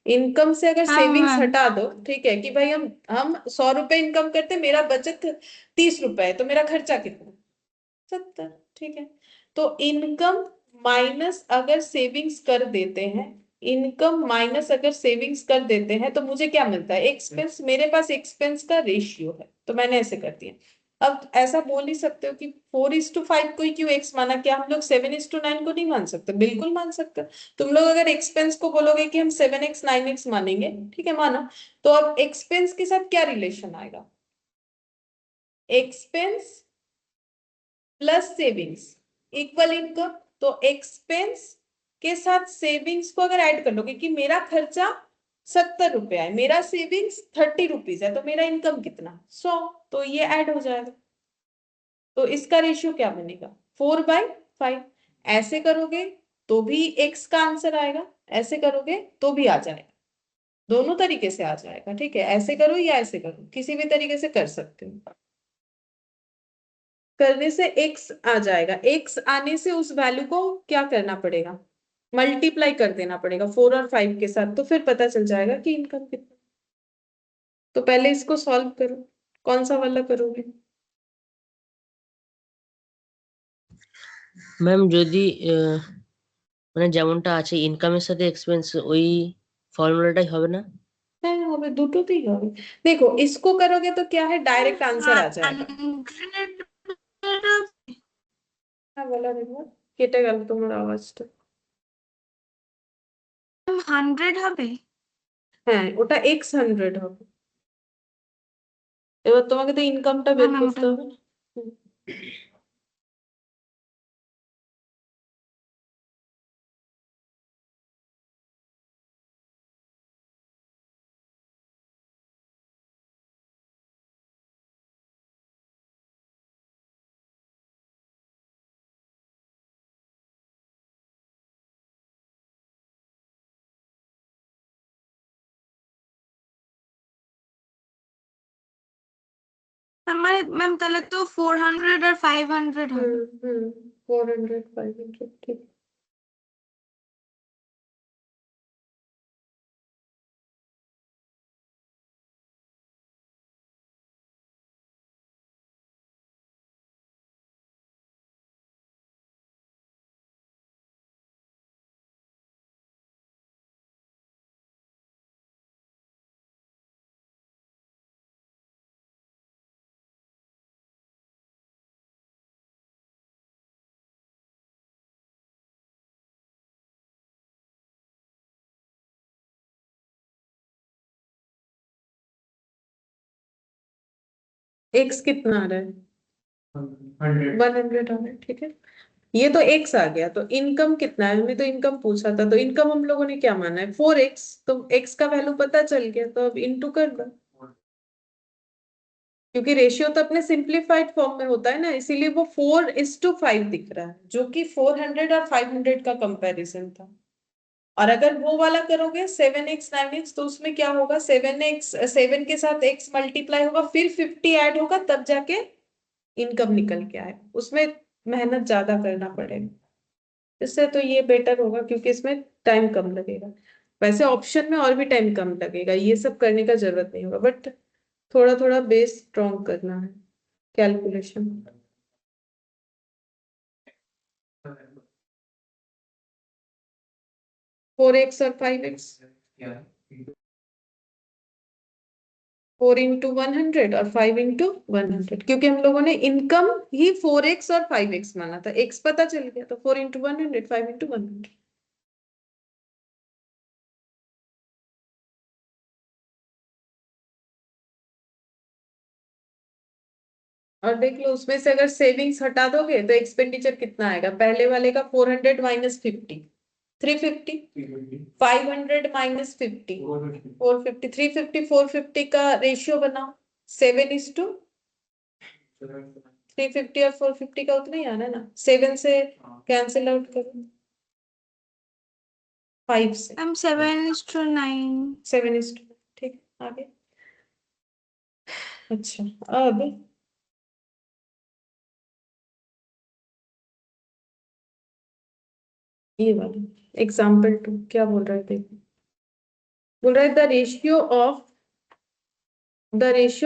इनकम से अगर हाँ सेविंग्स मैम। हटा दो, ठीक है कि भाई हम 100 रुपए इनकम करते, मेरा बचत 30 रुपए है, तो मेरा खर्चा कितना, 70, ठीक है। तो इनकम माइनस अगर सेविंग्स कर देते हैं, इनकम माइनस अगर सेविंग्स कर देते हैं तो मुझे क्या मिलता है, एक्सपेंस। मेरे पास एक्सपेंस का रेशियो है, तो मैंने ऐसे कर दिया। अब ऐसा बोल ही सकते हो कि 4:5 को ही क्यों एक्स माना, क्या हम लोग 7:9 को नहीं मान सकते, बिल्कुल मान सकते। तुम लोग अगर एक्सपेंस को बोलोगे कि हम 7x 9x मानेंगे, ठीक है मानो, तो अब एक्सपेंस के साथ क्या रिलेशन आएगा, expense plus savings equal income. तो एक्सपेंस के साथ सेविंग्स को अगर ऐड कर लोगे कि मेरा खर्चा 70 रुपए है, मेरा सेविंग्स 30 रुपीज है, तो मेरा इनकम कितना 100, तो ये ऐड हो जाएगा। तो इसका रेशियो क्या बनेगा 4/5। ऐसे करोगे तो भी एक्स का आंसर आएगा, ऐसे करोगे तो भी आ जाएगा, दोनों तरीके से आ जाएगा, ठीक है। ऐसे करो या ऐसे करो, किसी भी तरीके से कर सकते हो। करने से x आ जाएगा, x आने से उस वैल्यू को क्या करना पड़ेगा, मल्टीप्लाई कर देना पड़ेगा 4 और 5 के साथ, तो फिर पता चल जाएगा कि इनकम कितना। तो पहले इसको सॉल्व करो, कौन सा वाला करोगे। ম্যাম যদি মানে যেমনটা আছে ইনকামের সাথে এক্সপেন্স ওই ফর্মুলাটাই হবে না? है হবে, দুটোতেই হবে। देखो इसको करोगे तो क्या है, डायरेक्ट आंसर आ जाएगा। 100 হ্যাঁ বলো দেখো, কেটে গেল তোমার আওয়াজটা। হবে। হ্যাঁ ওটা x 100 হবে। এবার তোমাকে তো ইনকামটা না বের ম্যাম, করতে ওটা হবে না। হুম। মানে ম্যাম তাহলে তো 400 আর 500 হবে। হুম 400 500 ঠিক। एक्स कितना आ रहा है, 100 100 आ रहा है, ठीक है। ये तो एक्स आ गया, तो इनकम कितना है, हमने तो इनकम पूछा था, तो इनकम हम लोगों ने क्या माना है 4x, तो एक्स का वैल्यू पता चल गया, तो अब इनटू कर दो। क्योंकि रेशियो तो अपने सिंप्लीफाइड फॉर्म में होता है ना, इसीलिए वो 4:5 दिख रहा है, जो कि 400 और 500 का कंपैरिजन था। और अगर वो वाला करोगे 7x 9x, तो उसमें क्या होगा, 7x 7 के साथ x मल्टीप्लाई होगा, फिर 50 ऐड होगा, तब जाके इनकम निकल के आए, उसमें मेहनत ज्यादा करना पड़ेगा। इससे तो ये बेटर होगा, क्योंकि इसमें टाइम कम लगेगा। वैसे ऑप्शन में और भी टाइम कम लगेगा, ये सब करने का जरूरत नहीं होगा, बट थोड़ा थोड़ा बेस स्ट्रॉन्ग करना है कैलकुलेशन। 4x और 5x, 4 × 100 और 5 × 100, क्योंकि हम लोगों ने इनकम ही 4x और 5x माना था, x पता चल गया, तो 4 × 100 5 × 100। और देख लो उसमें से अगर सेविंग्स हटा दोगे तो एक्सपेंडिचर कितना आएगा, पहले वाले का 400 माइनस 50 350, 500 माइनस 50 450, 350 450 का रेशियो बनाओ 7:350 और 450 का उतना ही आना है ना, 7 से कैंसिल आउट करो 5 से मैम 7:9। 7:, ठीक है आगे। अच्छा अब ये वाला एग्जाम्पल 2 क्या बोल रहे थे, बोल रहे the ratio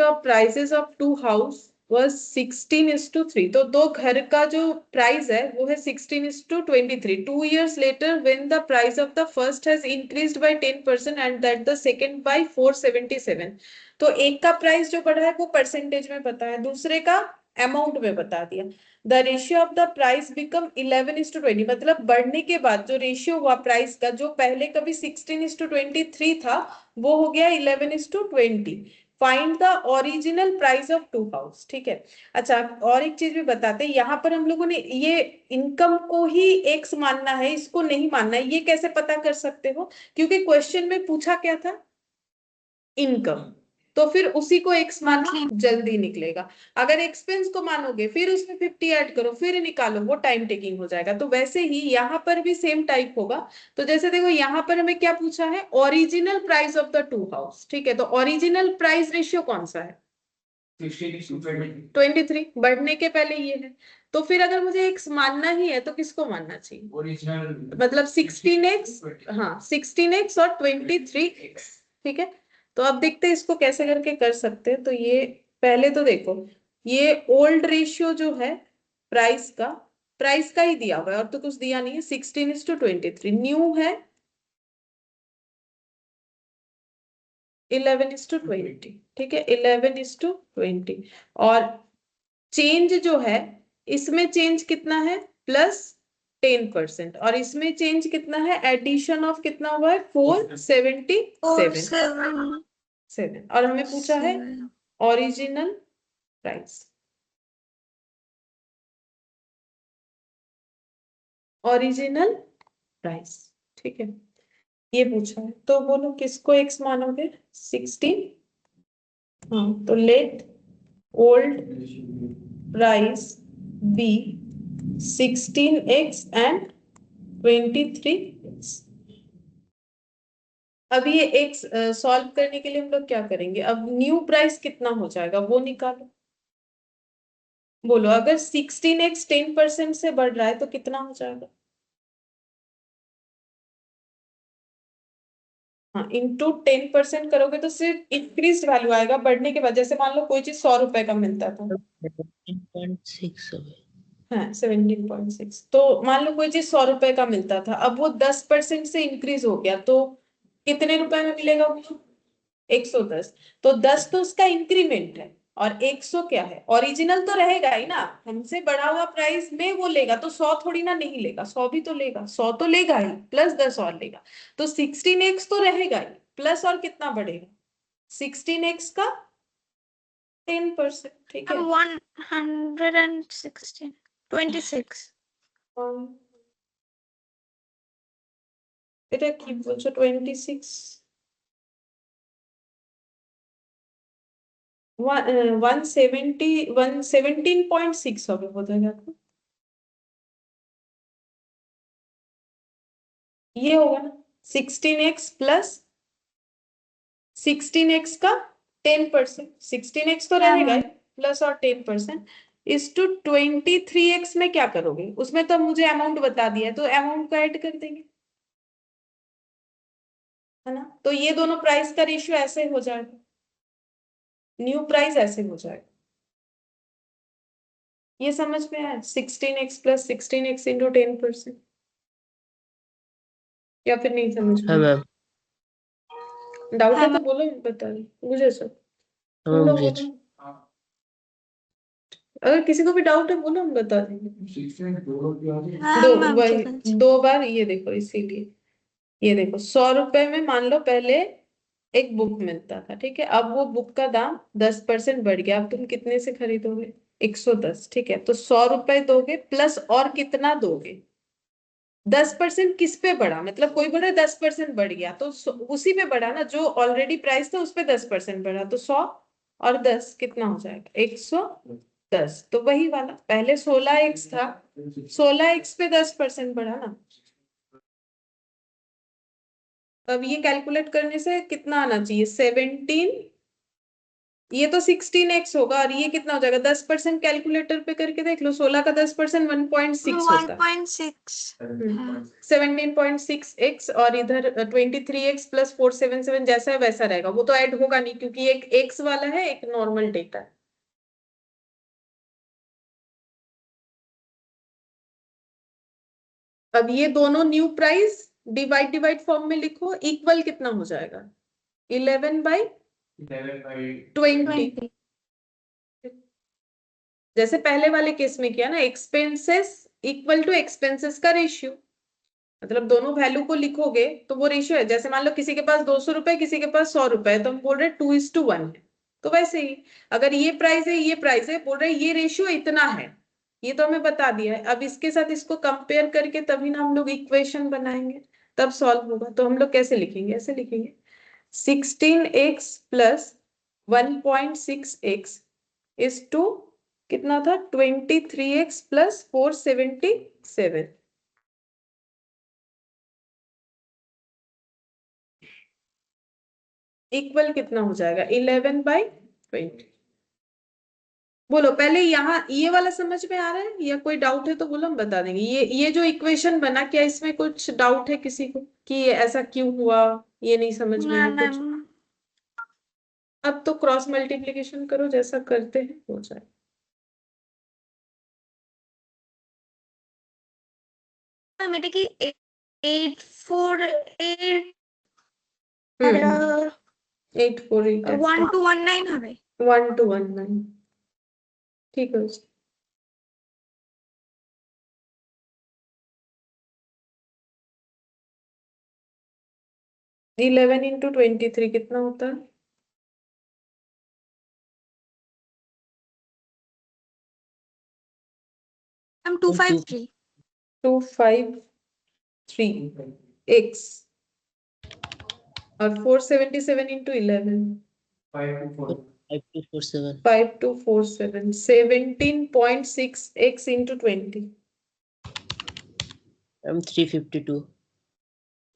of prices of two house was 16:3। तो दो घर का जो प्राइस है वो है 16:23। 2 years later when the price of the first has increased by 10% and that the second by 477। तो एक का प्राइस जो बढ़ा है वो परसेंटेज में बताया, दूसरे का अमाउंट में बता दिया। The ratio of the price become 11:20, मतलब बढ़ने के बाद जो रेशियो हुआ प्राइस का, जो पहले कभी 16:23 था वो हो गया 11:20। Find the original price of two house, ठीक है। अच्छा और एक चीज भी बताते हैं, यहाँ पर हम लोगों ने ये इनकम को ही एक्स मानना है, इसको नहीं मानना है, ये कैसे पता कर सकते हो, क्योंकि क्वेश्चन में पूछा क्या था, इनकम, तो फिर उसी को एक्स मानना जल्दी निकलेगा। अगर एक्सपेंस को मानोगे फिर उसमें 50 ऐड करो फिर निकालो, वो टाइम टेकिंग हो जाएगा। तो वैसे ही यहाँ पर भी सेम टाइप होगा। तो जैसे देखो यहाँ पर हमें क्या पूछा है, original price of the two house, ठीक है। तो ओरिजिनल प्राइस रेशियो कौन सा है, 23, बढ़ने के पहले ये है। तो फिर अगर मुझे एक्स मानना ही है तो किसको मानना चाहिए, ओरिजिनल, मतलब 16x, हाँ 16x और 23x, ठीक है। तो अब देखते हैं इसको कैसे करके कर सकते हैं। तो ये पहले तो देखो ये ओल्ड रेशियो जो है प्राइस का ही दिया हुआ है और तो कुछ दिया नहीं है, 16:23। न्यू है 11:20, ठीक है 11:20। और चेंज जो है इसमें चेंज कितना है, +10%, और इसमें चेंज कितना है, एडिशन ऑफ कितना हुआ है 477। और हमें पूछा है ओरिजिनल प्राइस, ओरिजिनल प्राइस, ठीक है ये पूछा है। तो बोलो किसको एक्स मानोगे, 16, हाँ तो let old price be 16x and 23x। अब ये x सॉल्व करने के लिए हम लोग क्या करेंगे, अब न्यू प्राइस कितना हो जाएगा वो निकालो। बोलो अगर 16x 10% से बढ़ रहा है तो कितना हो जाएगा, हाँ इंटू 10% करोगे तो सिर्फ इंक्रीज वैल्यू आएगा बढ़ने के बाद। जैसे मान लो कोई चीज 100 रुपए का मिलता था, 17.6 हो गए। हाँ 17.6, तो मान लो कोई चीज 100 रुपए का मिलता था, अब वो 10% से इंक्रीज हो गया तो कितने रुपए में मिलेगा वो, 110। तो 10 तो उसका इंक्रीमेंट है और 100 क्या है, ओरिजिनल तो रहेगा ही ना, हमसे बढ़ा हुआ प्राइस में वो लेगा तो 100 थोड़ी ना नहीं लेगा, 100 भी तो लेगा, 100 तो लेगा ही +10 और लेगा। तो 16x तो रहेगा ही, प्लस और कितना बढ़ेगा 16x का 10%, ठीक है। 116 26। এটা কি বলছো 26, 170 117.6 হবে বোধহয়, দেখো ये होगा ना 16x प्लस 16x का 10%, 16x तो रहेगा ही प्लस और 10%। इस टू 23x में क्या करोगे, उसमें तो मुझे अमाउंट बता दिया है तो अमाउंट को ऐड कर देंगे, है ना। तो ये दोनों प्राइस का रेशियो ऐसे हो जाएगा, न्यू प्राइस ऐसे हो जाएगा। ये समझ में आया, 16x प्लस 16x इंटू 10%, या फिर नहीं समझ हाँ में, मैम, डाउट है हाँ, तो बोलो, बता रही मुझे सब हाँ तुम मैम लोग बुझেছি। बोलो। अगर किसी को भी डाउट है बोलो, हम बता देंगे। दो मैम वही ठीक है। 2 बार ये देखो, इसीलिए ये देखो 100 रुपए में मान लो पहले एक बुक मिलता था, ठीक है, अब वो बुक का दाम 10% बढ़ गया, अब तुम कितने से खरीदोगे, 110, ठीक है। तो 100 रुपए दोगे प्लस और कितना दोगे? 10% किस पे बढ़ा? मतलब कोई बोल रहा है 10% बढ़ गया, तो उसी पे बढ़ा ना, जो ऑलरेडी प्राइस था उस पे 10% बढ़ा, तो 100 और 10 कितना हो जाएगा? 110। तो वही वाला, पहले 16x था, 16x पे 10% बढ़ा ना। अब ये कैलकुलेट करने से कितना आना चाहिए? 17, ये तो 16x होगा, और ये कितना हो जाएगा? 10% कैलकुलेटर पे करके देख लो, 16 का 10% 1.6 होता है। 1.6 हाँ 17.6x, और इधर 23x प्लस 477 जैसा है वैसा रहेगा, वो तो ऐड होगा नहीं क्योंकि एक x वाला है, एक नॉर्मल डेटा है। अब ये दोनों new price divide divide form में लिखो, इक्वल कितना हो जाएगा? 11/20। 20 जैसे पहले वाले केस में किया ना, एक्सपेंसेस इक्वल टू एक्सपेंसेस का रेशियो, मतलब दोनों वैल्यू को लिखोगे तो वो रेशियो है। जैसे मान लो किसी के पास 200 रुपए, किसी के पास 100 रुपए है, तो हम बोल रहे 2:1 है। तो वैसे ही अगर ये प्राइस है, ये प्राइस है, बोल रहे ये रेशियो इतना है, ये तो हमें बता दिया है। अब इसके साथ इसको कंपेयर करके तभी ना हम लोग इक्वेशन बनाएंगे, तब सॉल्व होगा। तो हम लोग कैसे लिखेंगे? ऐसे लिखेंगे, 16x plus 1.6x is to कितना था? 23x plus 477। इक्वल कितना हो जाएगा? 11/20। बोलो पहले, यहाँ ये वाला समझ में आ रहा है या कोई डाउट है तो बोलो, हम बता देंगे। ये जो इक्वेशन बना, क्या इसमें कुछ डाउट है किसी को कि ये ऐसा क्यों हुआ? ये नहीं समझ में ना है ना कुछ? ना। अब तो क्रॉस मल्टीप्लीकेशन करो, जैसा करते हैं हो जाए। এটা কি 848 আর 848 1219 হবে? 1219, ठीक है। 11 इंटू 23 कितना होता है? हम 253 253x, और 477 इंटू 11 5247 5247, 17.6x इंटू 20 352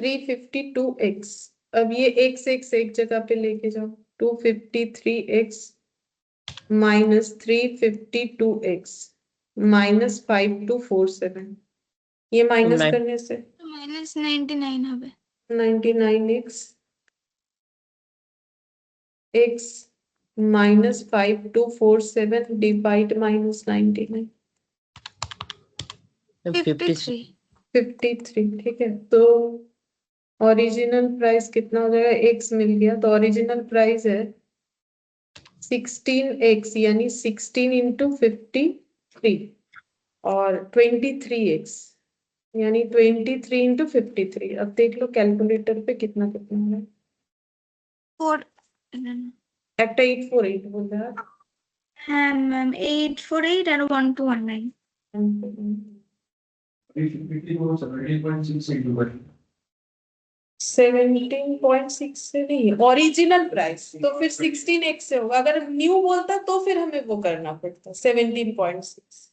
352x। अब ये x एक जगह पे लेके जाओ, 253x माइनस 352x माइनस 5247, ये माइनस nine करने से -99 হবে। 99x x minus 5247 divide minus 99, 53 53, ठीक है। तो ओरिजिनल प्राइस कितना हो जाएगा? x मिल गया, तो ओरिजिनल प्राइस है 16x, यानी 16 इंटू 53, और 23x यानी 23 इंटू 53। अब देख लो कैलकुलेटर पे कितना कितना है। 4 একটা 848 बोल रहा है। হ্যাঁ ম্যাম 848 আর 1219 17.6 से नहीं, ओरिजिनल प्राइस तो फिर 16x से होगा। अगर न्यू बोलता तो फिर हमें वो करना पड़ता 17.6।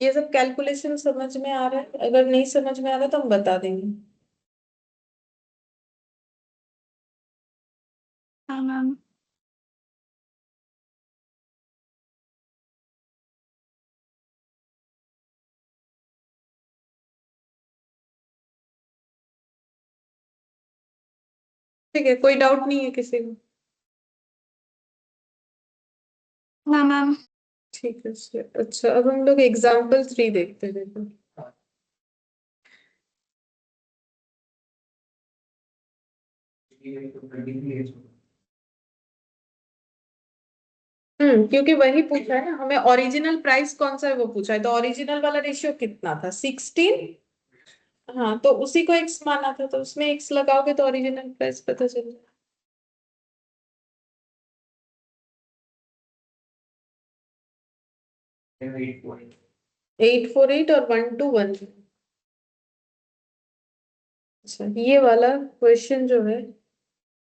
ये सब कैलकुलेशन समझ में आ रहा है? अगर नहीं समझ में आ रहा तो हम बता देंगे। হ্যাঁ ম্যাম ठीक है, कोई डाउट नहीं है किसी को? না ম্যাম ठीक है अच्छा, अब हम लोग एग्जाम्पल 3 देखते हैं। देखो ये तो 23 एज क्योंकि वही पूछा है ना हमें, ओरिजिनल प्राइस कौन सा है वो पूछा है, तो ओरिजिनल वाला रेशियो कितना था 16। हाँ तो उसी को x माना था, तो उसमें x लगाओगे तो ओरिजिनल प्राइस पता चल जाएगा। 848 और 121। अच्छा ये वाला क्वेश्चन जो है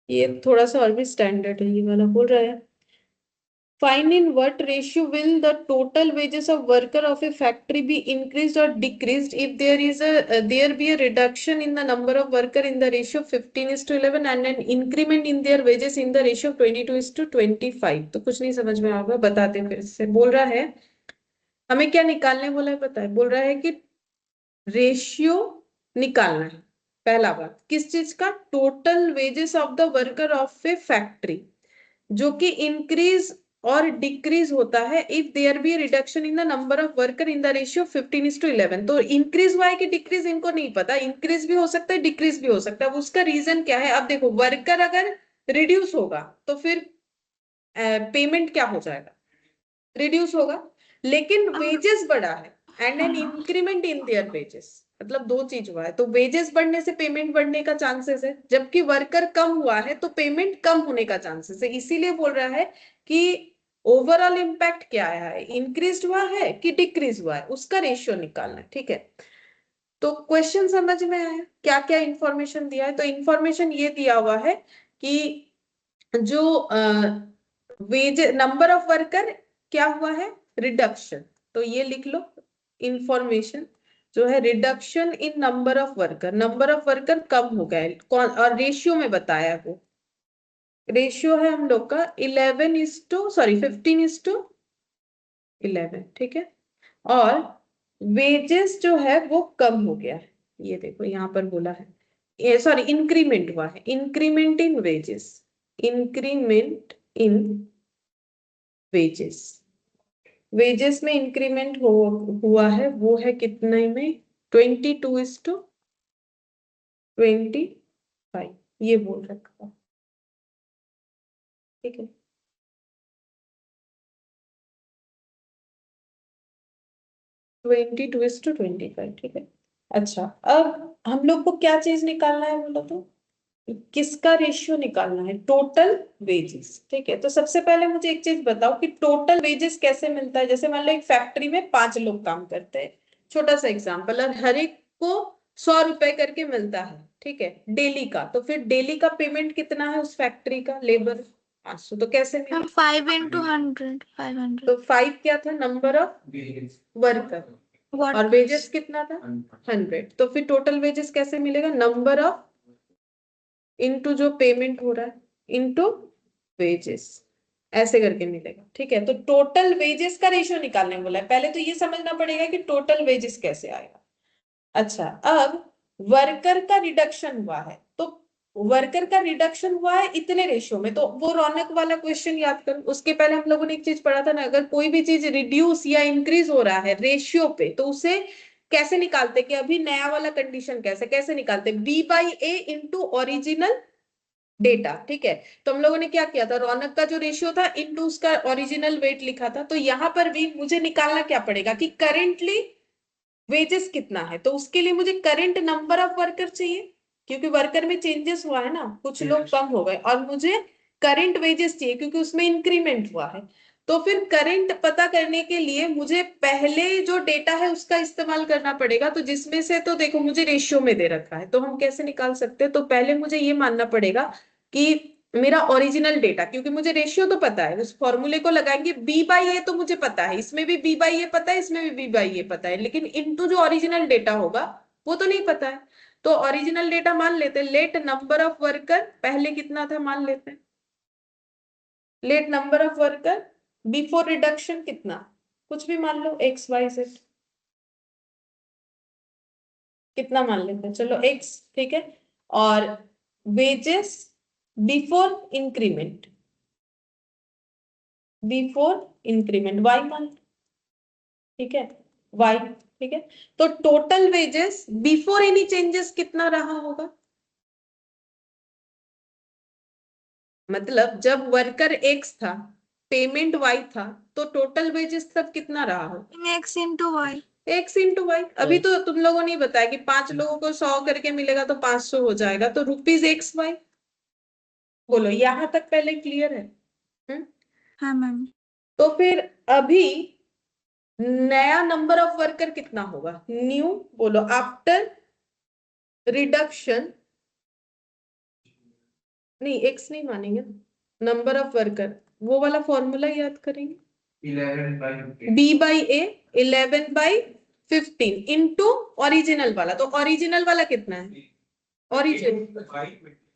ये थोड़ा सा और भी स्टैंडर्ड है। ये वाला बोल रहा है find in what ratio will the total wages of worker of a factory be increased or decreased if there is there be a reduction in the number of worker in the ratio of 15:11 and an increment in their wages in the ratio of 22:25। तो कुछ नहीं समझ में आएगा, बताते हैं फिर से। बोल रहा है हमें क्या निकालने बोला है पता है, बोल रहा है कि रेशियो निकालना है। पहला बात किस चीज का, total wages of the worker of a factory जो कि इंक्रीज और डिक्रीज होता है if there be reduction in the number of worker in the ratio 15:11। तो इंक्रीज हुआ है कि डिक्रीज इनको नहीं पता, इंक्रीज भी हो सकता है डिक्रीज भी हो सकता है। उसका रीजन क्या है, अब देखो वर्कर अगर रिड्यूस होगा तो फिर पेमेंट क्या हो जाएगा, रिड्यूस होगा। लेकिन वेजेस बढ़ा है and an increment in their wages, मतलब दो चीज हुआ है। तो वेजेस बढ़ने से पेमेंट बढ़ने का चांसेस है, जबकि वर्कर कम हुआ है तो पेमेंट कम होने का चांसेस है। इसीलिए बोल रहा है कि ओवरऑल इम्पैक्ट क्या आया है, इंक्रीज हुआ है कि डिक्रीज हुआ है, उसका रेशियो निकालना है। ठीक है, तो क्वेश्चन समझ में आया क्या क्या इंफॉर्मेशन दिया है। तो इंफॉर्मेशन ये दिया हुआ है कि जो वेज नंबर ऑफ वर्कर क्या हुआ है, रिडक्शन। तो ये लिख लो इंफॉर्मेशन जो है, reduction in number of worker, number of worker कम हो गए कौन, और रेशियो में बताया वो रेशियो है हम लोग का 15:11। ठीक है, और वेजेस जो है वो कम हो गया है। ये देखो यहाँ पर बोला है, ये सॉरी इंक्रीमेंट हुआ है, increment in wages, increment in wages, wages में इंक्रीमेंट हुआ है, वो है कितने में 22:25, ये बोल रखा है। ठीक है, 22:25। ठीक है, अच्छा अब हम लोग को क्या चीज निकालना है बोलो तो, किसका रेशियो निकालना है, टोटल वेजेस। ठीक है, तो सबसे पहले मुझे एक चीज बताओ कि टोटल वेजेस कैसे मिलता है। जैसे मान लो एक फैक्ट्री में 5 लोग काम करते हैं, छोटा सा एग्जांपल, और हर एक को 100 रुपए करके मिलता है, ठीक है, डेली का। तो फिर डेली का पेमेंट कितना है उस फैक्ट्री का, लेबर 500। तो कैसे मिला, 5 into 100. 500. तो 5 क्या था नंबर ऑफ वर्कर, What? और वेजेस कितना था 100। तो फिर टोटल वेजेस कैसे मिलेगा, नंबर ऑफ इनटू जो पेमेंट हो रहा है इनटू वेजेस, ऐसे करके मिलेगा। ठीक है, तो टोटल वेजेस का रेशियो निकालने बोला है। पहले तो ये समझना पड़ेगा कि टोटल वेजेस कैसे आएगा। अच्छा, अब वर्कर का रिडक्शन हुआ है, तो वर्कर का रिडक्शन हुआ है इतने रेशियो में, तो वो रौनक वाला क्वेश्चन याद करो। उसके पहले हम लोगों ने एक चीज पढ़ा था ना, अगर कोई भी चीज रिड्यूस या इंक्रीज हो रहा है रेशियो पे तो उसे कैसे निकालते, कि अभी नया वाला कंडीशन कैसे कैसे निकालते, B/A इंटू ओरिजिनल डेटा। ठीक है, तो हम लोगों ने क्या किया था, रौनक का जो रेशियो था इनटू उसका ओरिजिनल वेट लिखा था। तो यहाँ पर भी मुझे निकालना क्या पड़ेगा कि करेंटली वेजेस कितना है, तो उसके लिए मुझे करंट नंबर ऑफ वर्कर चाहिए, क्योंकि वर्कर में चेंजेस हुआ है ना, कुछ लोग कम हो गए, और मुझे करंट वेजेस चाहिए क्योंकि उसमें इंक्रीमेंट हुआ है। तो फिर करंट पता करने के लिए मुझे पहले जो डेटा है उसका इस्तेमाल करना पड़ेगा। तो जिसमें से, तो देखो मुझे रेशियो में दे रखा है, तो हम कैसे निकाल सकते हैं, तो पहले मुझे ये मानना पड़ेगा कि मेरा ओरिजिनल डेटा, क्योंकि मुझे रेशियो तो पता है, उस फॉर्मूले को लगाएंगे B/A, तो मुझे पता है, इसमें भी B/A पता है, इसमें भी B/A पता है, लेकिन इनटू जो ओरिजिनल डेटा होगा वो तो नहीं पता है। तो ओरिजिनल डेटा मान लेते हैं, लेट नंबर ऑफ वर्कर पहले कितना था मान लेते हैं, let number of worker before reduction कितना, कुछ भी मान लो XYZ, कितना मान लेते हैं, चलो X। ठीक है, और wages before increment, before increment Y मान, ठीक है, Y। ठीक है, तो total wages before any changes कितना रहा होगा, मतलब जब वर्कर एक्स था, पेमेंट वाई था, तो टोटल वेजेस तब कितना रहा हो? In X into Y. X into Y. अभी तो तुम लोगों ने बताया कि 5 लोगों को 100 करके मिलेगा तो 500 हो जाएगा, तो रुपीज एक्स वाई। बोलो यहां तक पहले क्लियर है? हाँ मैम. तो फिर अभी नया नंबर ऑफ वर्कर कितना होगा? न्यू, बोलो आफ्टर रिडक्शन, नहीं एक्स नहीं मानेंगे ना, नंबर ऑफ वर्कर, वो वाला फॉर्मूला याद करेंगे। 11 by B by A 11/15 into original वाला, तो ओरिजिनल वाला कितना है? Original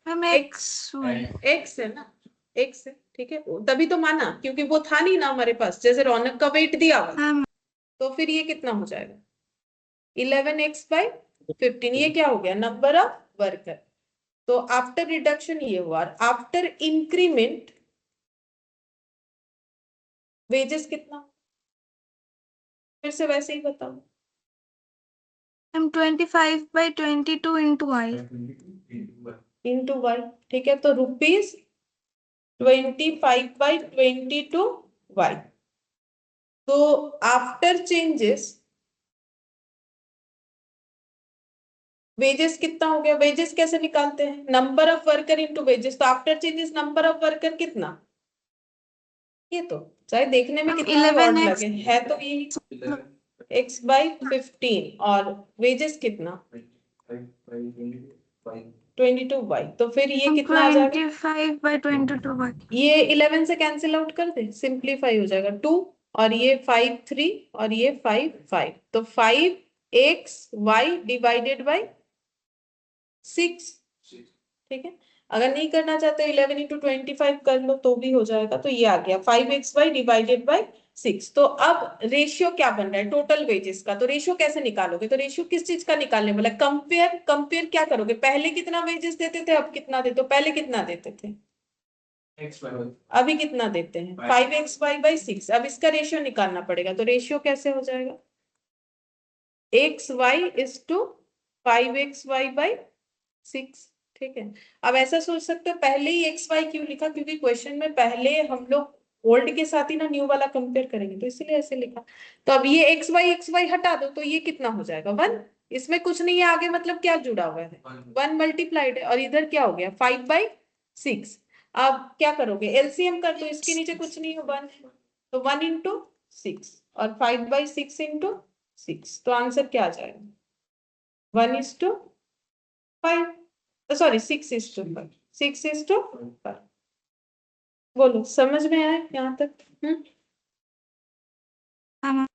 ma'am X X Y. X है ना, एक्स है, ठीक है, तभी तो माना, क्योंकि वो था नहीं ना हमारे पास, जैसे रौनक का वेट दिया हुआ, हाँ मैम. तो फिर ये कितना हो जाएगा? 11x/15, ये क्या हो गया? Number of worker. तो आफ्टर रिडक्शन ये हुआ, आफ्टर इंक्रीमेंट वेजेस कितना? फिर से वैसे ही बताओ। Ma'am 25/22 into Y. Into Y, ठीक है, तो रुपीज 25/22 वाई। तो आफ्टर चेंजेस वेजेस कितना हो गया? वेजेस कैसे निकालते हैं? Number of worker into wages, तो after changes number of worker कितना? ये तो चाहे देखने में मैम कितना भी ऑड 11x. लगे, है तो यही x/15, और वेजेस कितना? 22y। तो फिर ये कितना आ जाएगा? 25/22 Y. ये 11 से कैंसिल आउट कर दे, सिंप्लीफाई हो जाएगा 2, और ये 5 3, और ये 5 5, तो 5xy डिवाइडेड बाई 6। ठीक है, अगर नहीं करना चाहते 11 इंटू 25 कर लो तो भी हो जाएगा। तो ये आ गया 5xy डिवाइडेड बाई 6। तो अब रेशियो क्या बन रहा है? टोटल वेजेस का। तो रेशियो कैसे निकालोगे? तो रेशियो किस चीज का निकालने वाला? कंपेयर। कंपेयर क्या करोगे? पहले कितना वेजेस देते थे, अब कितना देते हो? पहले कितना देते थे, अभी कितना देते हैं? 5xy/6। अब इसका रेशियो निकालना पड़ेगा, तो रेशियो कैसे हो जाएगा? xy/5xy/6। ठीक है, अब ऐसा सोच सकते हो, पहले ही एक्स वाई क्यों लिखा? क्योंकि क्वेश्चन में पहले हम लोग ओल्ड के साथ ही ना न्यू वाला कंपेयर करेंगे, तो इसलिए ऐसे लिखा। तो अब ये एक्स वाई हटा दो, तो ये कितना हो जाएगा? 1। इसमें कुछ नहीं है आगे, मतलब क्या जुड़ा हुआ है? 1 मल्टीप्लाइड है, और इधर क्या हो गया? 5/6। अब क्या करोगे? एलसीएम कर दो, इसके नीचे कुछ नहीं हो, 1 है, तो 1 इंटू 6, और 5/6 इंटू 6, तो आंसर क्या आ जाएगा? 1:5, सॉरी 6:5, 6:5। बोलो समझ में आया यहाँ तक? हाँ मैम.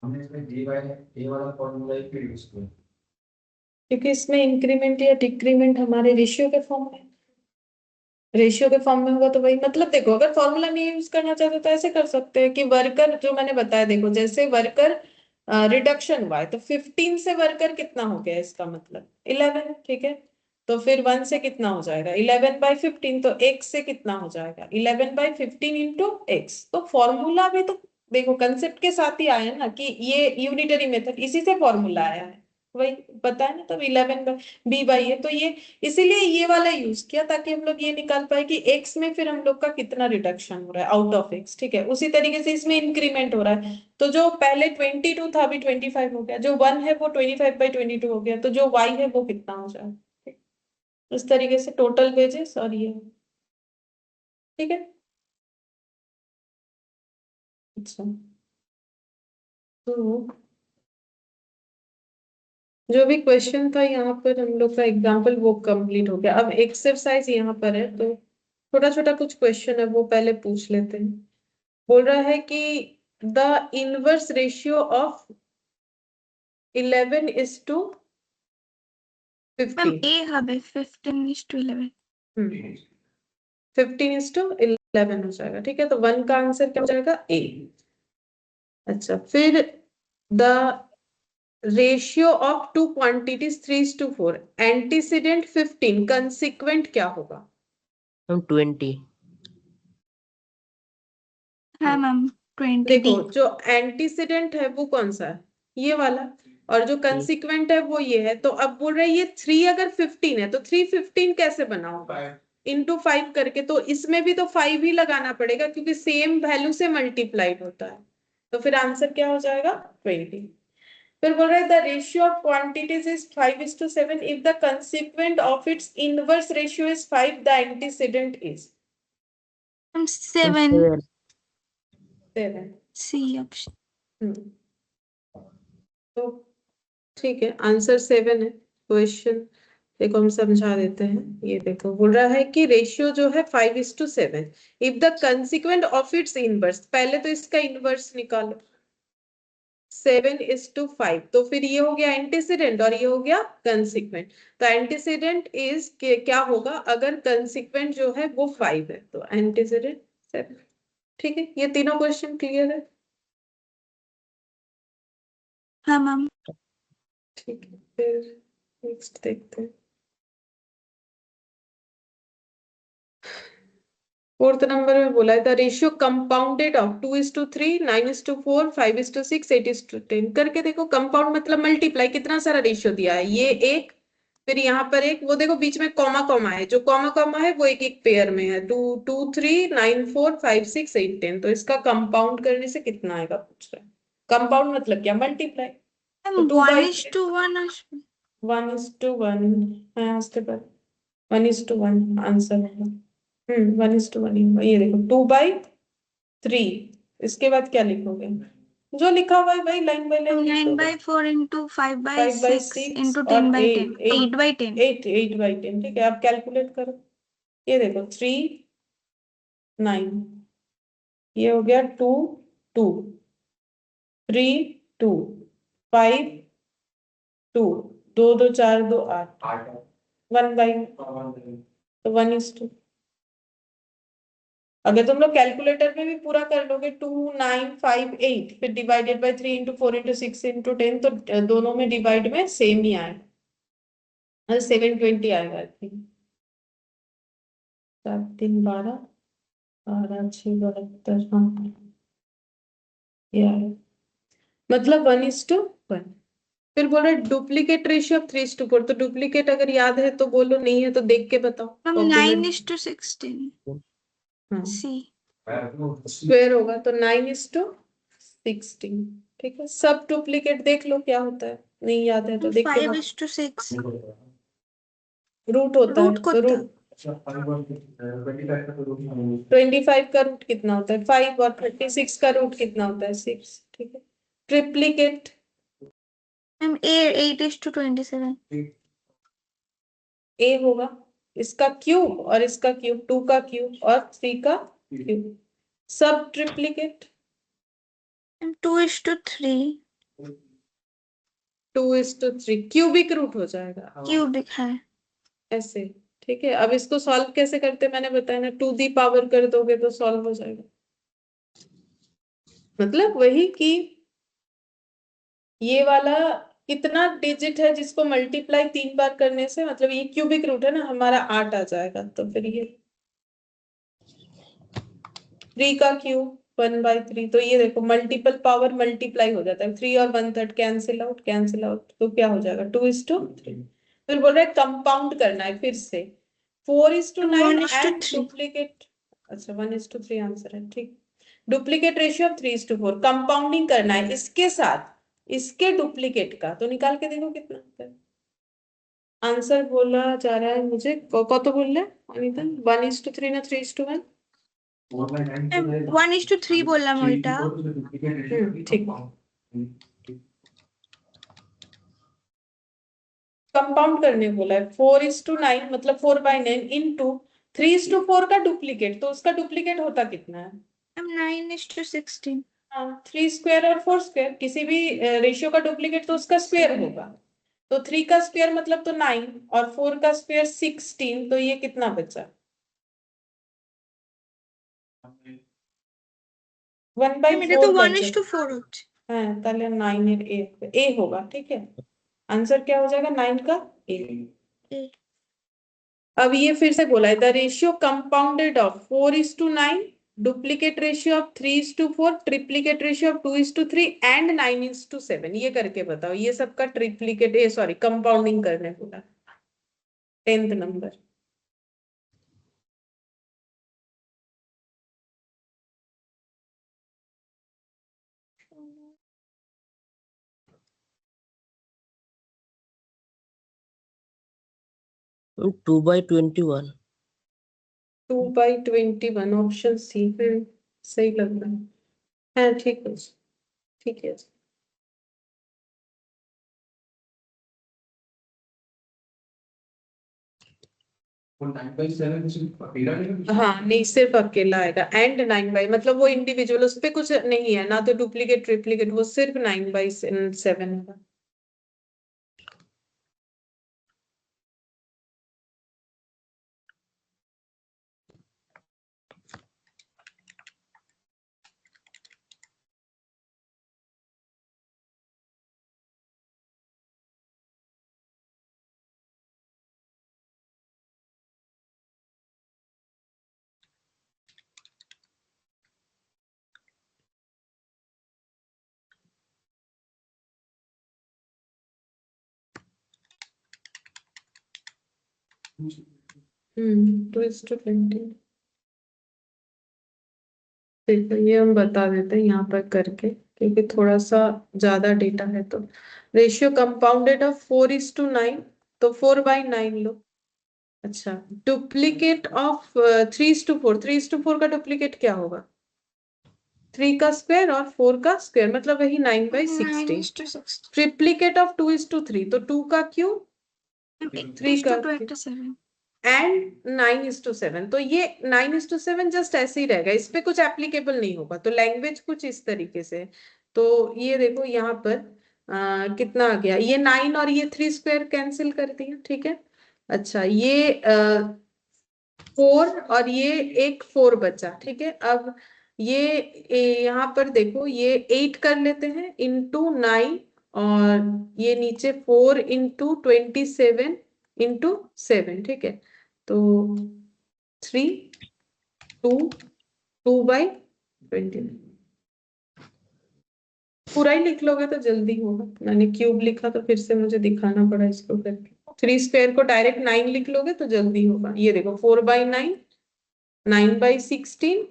हमने इसमें ए वाला फॉर्मूला ही फिर यूज किया। क्योंकि इसमें इंक्रीमेंट या डिक्रीमेंट हमारे रेशियो के फॉर्म में, रेशियो के फॉर्म में होगा तो वही, मतलब देखो अगर फॉर्मूला नहीं यूज करना चाहते तो ऐसे कर सकते हैं कि वर्कर, जो मैंने बताया देखो, जैसे वर्कर रिडक्शन हुआ है तो 15 से वर्कर कितना हो गया, इसका मतलब 11, ठीक है। तो फिर 1 से कितना हो जाएगा 11/15, तो x से कितना हो जाएगा 11/15 इंटू एक्स। तो फॉर्मूला भी तो देखो कंसेप्ट के साथ ही आया ना, कि ये यूनिटरी मेथड, इसी से फॉर्मूला आया है, वही बताया ना तब 11/b है। तो ये इसीलिए ये वाला यूज किया ताकि हम लोग ये निकाल पाए कि x में फिर हम लोग का कितना रिडक्शन हो रहा है आउट ऑफ x, ठीक है। उसी तरीके से इसमें इंक्रीमेंट हो रहा है, तो जो पहले 22 था अभी 25 हो गया, जो 1 है वो 25/22 हो गया, तो जो y है वो कितना हो जाए। इस तरीके से टोटल वेजेस और ये, ठीक है। अच्छा, तो जो भी क्वेश्चन था यहाँ पर हम लोग का एग्जाम्पल वो कंप्लीट हो गया। अब एक्सरसाइज यहाँ पर है, तो छोटा छोटा कुछ क्वेश्चन है वो पहले पूछ लेते हैं। बोल रहा है कि the inverse ratio of 11:15। Ma'am ए হবে 15:11। 15:11 हो जाएगा, ठीक है। तो 1 का आंसर क्या हो जाएगा ए। अच्छा, फिर the ratio of two quantities 3:4, antecedent 15, consequent क्या होगा। हम 20। हाँ मैम 20 देखो डी। जो एंटीसीडेंट है वो कौन सा है, ये वाला, और जो कंसिक्वेंट है वो ये है। तो अब बोल रहे हैं ये 3 अगर 15 है तो 315 कैसे बनाओ, इंटू 5 करके। तो इसमें भी तो 5 ही लगाना पड़ेगा क्योंकि सेम वैल्यू से मल्टीप्लाइड होता है। तो फिर आंसर क्या हो जाएगा 20। फिर बोल रहे हैं the ratio of quantities is 5:7 if the consequent of its inverse ratio is 5, the antecedent is ma'am 7 7। C option. तो ठीक है, आंसर 7 है। क्वेश्चन देखो हम समझा देते हैं। ये देखो बोल रहा है कि रेशियो जो है 5:7 if the consequent of its inverse, पहले तो इसका इनवर्स निकालो 7:5, तो फिर ये हो गया एंटीसीडेंट और ये हो गया कंसिक्वेंट। तो एंटीसीडेंट इज क्या होगा अगर कंसिक्वेंट जो है वो 5 है, तो एंटीसीडेंट 7, ठीक है। ये तीनों क्वेश्चन क्लियर है, हाँ मैम। ठीक है। फिर नेक्स्ट देखते हैं। 4th नंबर में बोला है द रेशियो कंपाउंडेड ऑफ 2:3, 9:4, 5:6, 8:10 करके। देखो कंपाउंड मतलब मल्टीप्लाई, कितना सारा रेशियो दिया है, ये एक, फिर यहाँ पर एक, वो देखो बीच में कॉमा कॉमा है, जो कॉमा कॉमा है वो एक एक पेयर में है, 2 2 3 9 4 5 6 8 10। तो इसका कंपाउंड करने से कितना आएगा पूछ रहा है। कंपाउंड मतलब क्या, मल्टीप्लाई। तो मैम 2/1 1:1 है उसके बाद 1:1 आंसर होगा। 1:1 ही होगा। ये देखो 2/3, इसके बाद क्या लिखोगे, जो लिखा हुआ है भाई लाइन बाय लाइन लिख दोगे। 9/4 इंटू 5/6 5/6 इंटू और 10/10 8 8/10। 8/10, ठीक है। आप कैलकुलेट करो, ये देखो 3 9, ये हो गया 2 2 3 2 5 2 2 2 4 2 8 1/1, तो 1:2। अगर तुम लोग कैलकुलेटर में भी पूरा कर लोगे 2 9 5 8 फिर divided by 3 into 4 into 6 into 10, तो दोनों में डिवाइड में सेम ही आएगा, 720 आएगा। 7 3 12 12 6 72, हाँ ये आएगा, मतलब 1:1। फिर बोल रहे डुप्लीकेट रेशियो ऑफ 3:4, तो डुप्लीकेट अगर याद है तो बोलो, नहीं है तो देख के बताओ। मैम कॉम्प्लीमेंट 9:16 हाँ सी। स्क्वायर होगा तो 9:16, ठीक है। सब डुप्लीकेट देख लो क्या होता है, नहीं याद है तो देख के 5:6 रूट होता रूट है, को तो रूट 25 का रूट कितना होता है 5, और 36 का रूट कितना होता है 6, ठीक है। ट्रिप्लीकेट मैम 8:27 ए होगा, इसका क्यूब और इसका क्यूब, 2 का क्यूब और 3 का क्यूब। सब ट्रिप्लीकेट मैम 2:3 2:3 क्यूबिक रूट हो जाएगा क्यूबिक है। ऐसे। ठीक है, अब इसको सॉल्व कैसे करते मैंने बताया ना, 2 दी पावर कर दोगे तो सॉल्व हो जाएगा। मतलब वही कि ये वाला कितना डिजिट है जिसको मल्टीप्लाई 3 बार करने से, मतलब ये क्यूबिक रूट है ना हमारा 8 आ जाएगा, तो फिर ये 3 का क्यूब 1/3, तो ये देखो मल्टीपल पावर मल्टीप्लाई हो जाता है, 3 और 1/3 कैंसिल आउट, तो क्या हो जाएगा 2:3। फिर बोल रहे कंपाउंड करना है फिर से 4:9 एंड 1:3। डुप्लीकेट। अच्छा 1:3 आंसर है, ठीक। डुप्लीकेट रेशियो ऑफ 3:4, कंपाउंडिंग करना है इसके साथ इसके डुप्लीकेट का, तो निकाल के देखो कितना आता है। आंसर बोला जा रहा है मुझे कत बोल रहे अनिता, 1:3 ना 3:1? 1:3 বললাম ওইটা। ঠিক। कंपाउंड करने बोला है 4:9, मतलब 4/9 इंटू 3:4 का डुप्लीकेट, तो उसका डुप्लीकेट होता कितना है? 9:16। 3 स्क्वायर और 4 स्क्वायर, किसी भी रेशियो का डुप्लीकेट तो उसका स्क्वायर होगा, तो 3 का स्क्वायर मतलब तो 9 और 4 का स्क्वायर 16, तो ये कितना बचा? এটা তো 1/4 बचा। 1:4 হচ্ছে। हाँ ताहले 9 ए होगा, ठीक है। आंसर क्या हो जाएगा 9 का ए। ए। अब ये फिर से बोला है the ratio compounded of 4:9, duplicate ratio of 3:4, triplicate ratio of 2:3 and 9:7, ये करके बताओ, ये सबका ट्रिप्लीकेट सॉरी कंपाउंडिंग करने बोला 10th नंबर। तो 2/21। 2/21 ऑप्शन सी। सही लग रहा है। हाँ ठीक है, ठीक है। वो 9/7 सिर्फ अकेला नहीं है? हाँ नहीं, सिर्फ अकेला आएगा एंड 9 मतलब वो इंडिविजुअल, उस पे कुछ नहीं है ना, तो डुप्लीकेट ट्रिप्लीकेट, वो सिर्फ 9/7 है। हम्म, 2:20। ठीक है, ये हम बता देते हैं यहाँ पर करके, क्योंकि थोड़ा सा ज्यादा डेटा है। तो रेशियो कंपाउंडेड ऑफ 4:9, तो 4/9 लो। अच्छा, डुप्लीकेट ऑफ 3:4, 3:4 का डुप्लीकेट क्या होगा? 3 का स्क्वायर और 4 का स्क्वायर, मतलब वही 9/16। 9:16। ट्रिप्लीकेट ऑफ 2:3, तो 2 का क्यूब 3 का 8:2 একটা 7। एंड 9:7, तो ये 9:7 जस्ट ऐसे ही रहेगा, इस पे कुछ एप्लीकेबल नहीं होगा, तो लैंग्वेज कुछ इस तरीके से। तो ये देखो यहाँ पर कितना आ गया, ये 9 और ये 3 स्क्वायर कैंसिल कर दिया, ठीक है। अच्छा ये 4 और ये एक 4 बचा, ठीक है। अब यहाँ पर देखो ये 8 कर लेते हैं इंटू 9, और ये नीचे 4×27 ठीक है। तो 3 2 2/20, पूरा ही लिख लोगे तो जल्दी होगा, मैंने क्यूब लिखा तो फिर से मुझे दिखाना पड़ा इसको करके। 3 स्क्वायर को डायरेक्ट 9 लिख लोगे तो जल्दी होगा। ये देखो 4/9, 9/16,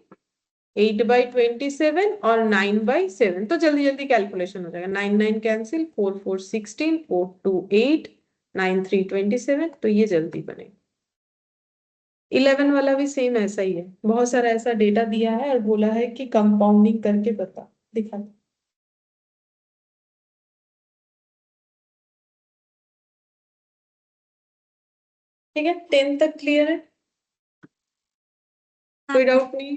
8/27 और 9/7, तो जल्दी जल्दी कैलकुलेशन हो जाएगा। 9 9 कैंसिल, 4 4 16, 4 2 8, 9 3 27, तो ये जल्दी बनेगा। 11 वाला भी सेम ऐसा ही है, बहुत सारा ऐसा डेटा दिया है और बोला है कि कंपाउंडिंग करके बता, दिखा। ठीक है, 10 तक क्लियर है, कोई डाउट नहीं?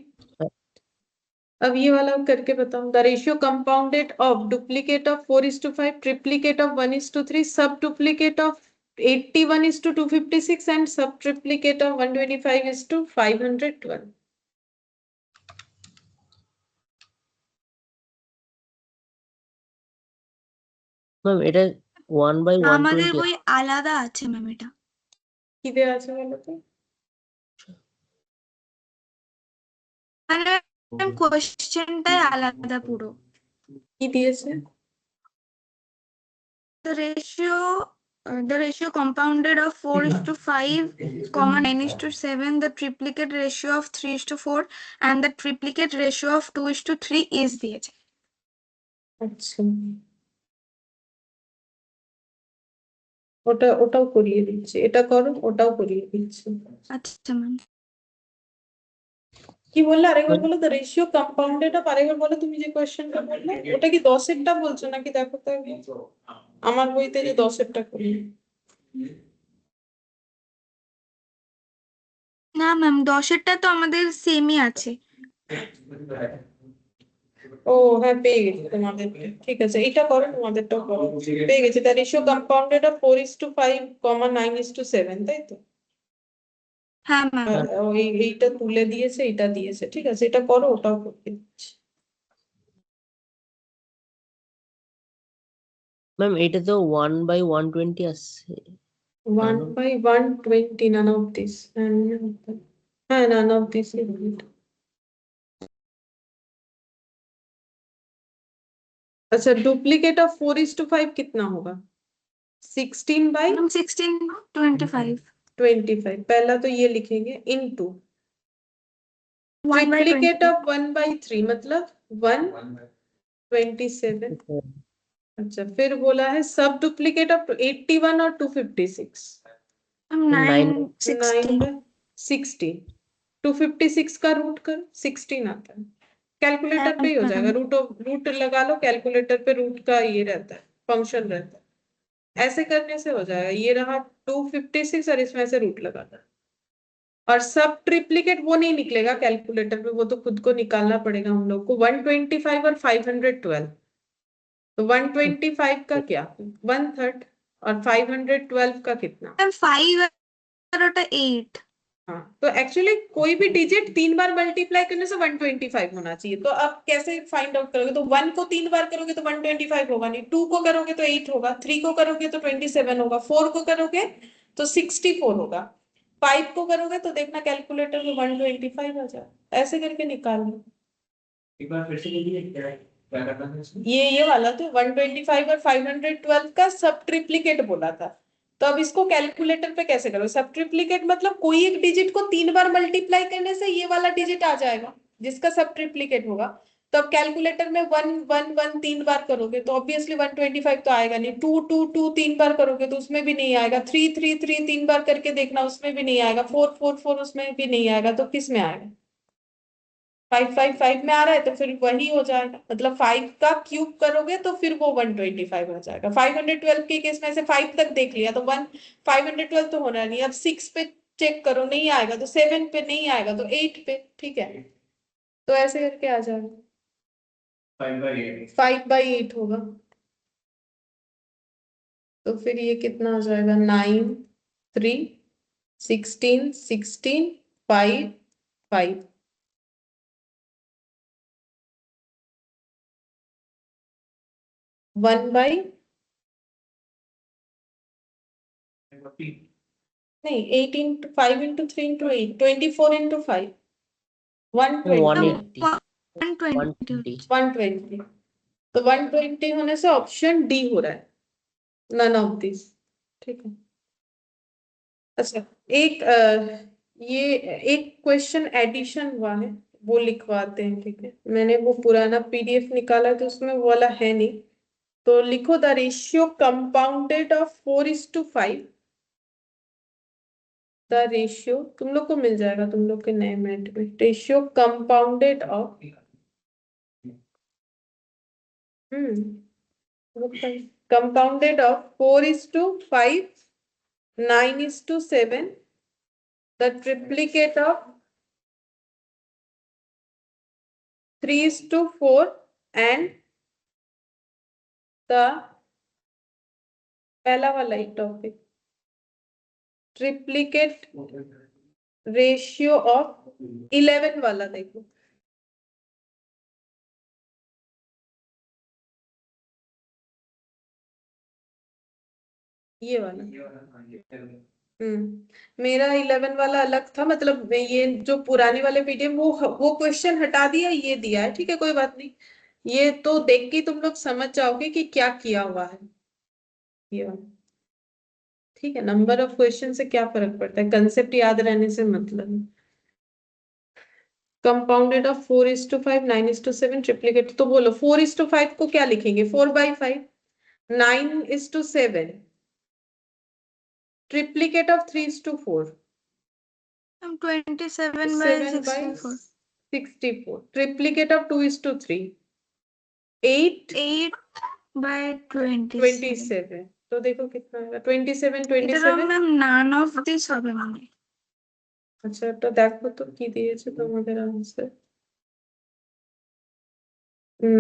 अब ये वाला करके बताओ। The ratio compounded of duplicate of 4:5, triplicate of 1:3, सब डुप्लीकेट ऑफ 81:256 एंड सब ट्रिप्लीकेट ऑफ 125:512। ম্যাম এটা 1/120 আমাদের বই আলাদা আছে ম্যাম এটা। কি দেওয়া আছে বলো তো? মানে কোশ্চেনটাই আলাদা পুরো। কি দিয়েছে? The ratio compounded of 4:5, 9:7, the triplicate ratio of 3:4, and the triplicate ratio of 2:3 is দিয়েছে। আচ্ছা, ওটাও করিয়ে দিচ্ছি, এটা করো, ওটাও করিয়ে দিচ্ছি। আচ্ছা ম্যাম। কি বললে আরেকবার বলো? দ্য রেশিও কম্পাউন্ডেড অফ, আরেকবার বলো তুমি যে কোয়েশ্চেনটা বললে। ওটা কি 10-এরটা বলছো নাকি? দেখো তো একবার। আমার বইতে যে 10-এরটা করি। না ম্যাম 10-এরটা তো আমাদের সেমই আছে। ও হ্যাঁ, পেয়ে গেছি তোমাদের। ঠিক আছে, এটা করো, তোমাদেরটাও করো। পেয়ে গেছি। দ্য রেশিও কম্পাউন্ডেড অফ 4:5, 9:7, তাই তো? হ্যাঁ ম্যাম। এইটা তুলে দিয়েছে, এটা দিয়েছে। ঠিক আছে, এটা করো, ওটাও করতে দিচ্ছি। ম্যাম এটা তো 1/120 আসছে। 1/120, none of this. হ্যাঁ, none of this is it. अच्छा, डुप्लीकेट ऑफ 4:5 कितना होगा? 16/25। ম্যাম 16/25। पहला तो ये लिखेंगे इनटू 1/20। ट्रिप्लीकेट ऑफ 1/3 मतलब 1/27। अच्छा, फिर बोला है सब डुप्लीकेट ऑफ 81 और 256। 9/60। 9/60। 256 का रूट कर 16 आता है। कैलकुलेटर पे ही हो जाएगा। रूट लगा लो, कैलकुलेटर पे रूट का ये रहता है, फंक्शन रहता है। ऐसे करने से हो जाएगा। ये रहा 256 और इसमें से रूट लगाना। और सब ट्रिप्लीकेट वो नहीं निकलेगा कैलकुलेटर पे, वो तो खुद को निकालना पड़ेगा हम लोग को। 125 और 512। तो 125 का क्या? 1/3। और 512 का कितना? ম্যাম 5 আর ওটা 8। हाँ, तो एक्चुअली कोई भी डिजिट 3 बार मल्टीप्लाई करने से 125 होना चाहिए। तो अब कैसे फाइंड आउट करोगे? तो 1 को 3 बार करोगे तो 125 होगा नहीं, 2 को करोगे तो 8 होगा, 3 को करोगे तो 27 होगा, 4 को करोगे तो 64 होगा, 5 को करोगे तो देखना कैलकुलेटर में 125 आ जाए। ऐसे करके निकालना। एक बार फिर से बोलिए, क्या करना है इसमें? ये वाला तो 125 और 512 का सब ट्रिप्लीकेट बोला था। तो अब इसको कैलकुलेटर पे कैसे करो? सब ट्रिप्लीकेट मतलब कोई एक डिजिट को 3 बार मल्टीप्लाई करने से ये वाला डिजिट आ जाएगा जिसका सब ट्रिप्लीकेट होगा। तो अब कैलकुलेटर में 1 1 1 3 बार करोगे तो ऑब्वियसली 125 तो आएगा नहीं। 2 2 2 3 बार करोगे तो उसमें भी नहीं आएगा। 3 3 3 3 बार करके देखना, उसमें भी नहीं आएगा। 4 4 4 उसमें भी नहीं आएगा। तो किस में आएगा? 5 5 5 में आ रहा है तो फिर वही हो जाएगा। मतलब 5 का क्यूब करोगे तो फिर वो 125 हो जाएगा। 512 के केस में से 5 तक देख लिया तो 512 तो होना नहीं। अब 6 पे चेक करो, नहीं आएगा। तो 7 पे नहीं आएगा तो 8 पे। ठीक है, तो ऐसे करके आ जाएगा। 5/8। 5/8 होगा। तो फिर ये कितना हो जाएगा? 9 3 16 16 5 5। 1/, नहीं 8 into 5 into 3 into 8, 24 into 5, 120। 120 120। तो 120 होने से ऑप्शन डी हो रहा है, नन ऑफ दिस। ठीक है। अच्छा, ये एक क्वेश्चन एडिशन हुआ है, वो लिखवाते हैं। ठीक है, मैंने वो पुराना पीडीएफ निकाला तो उसमें वो वाला है नहीं। तो लिखो the ratio compounded of 4:5। The ratio तुम लोग को मिल जाएगा, तुम लोग के नए मैथ में। Ratio compounded of compounded of 4:5, 9:7, the triplicate of 3:4 and the पहला वाला ही टॉपिक ट्रिप्लिकेट रेशियो ऑफ 11 वाला देखो ये वाला मेरा 11 वाला अलग था, मतलब ये जो पुरानी वाले पीडीएफ वो क्वेश्चन हटा दिया, ये दिया है, ठीक है कोई बात नहीं। ये तो देख के तुम लोग समझ जाओगे कि क्या किया हुआ है ये वाला, ठीक है। नंबर ऑफ क्वेश्चन से क्या फर्क पड़ता है, कंसेप्ट याद रहने से मतलब। कंपाउंडेड ऑफ 4:5 9:7 ट्रिप्लिकेट, तो बोलो 4:5 को क्या लिखेंगे, 4/5। 9:7 triplicate of 3:4 27 by 64. 64 triplicate of 2:3 8 8 by 27. 27। तो देखो कितना आएगा 27 এটা 27। ম্যাম none of this হবে মানে আচ্ছা এটা দেখো তো কি দিয়েছে তোমাদের आंसर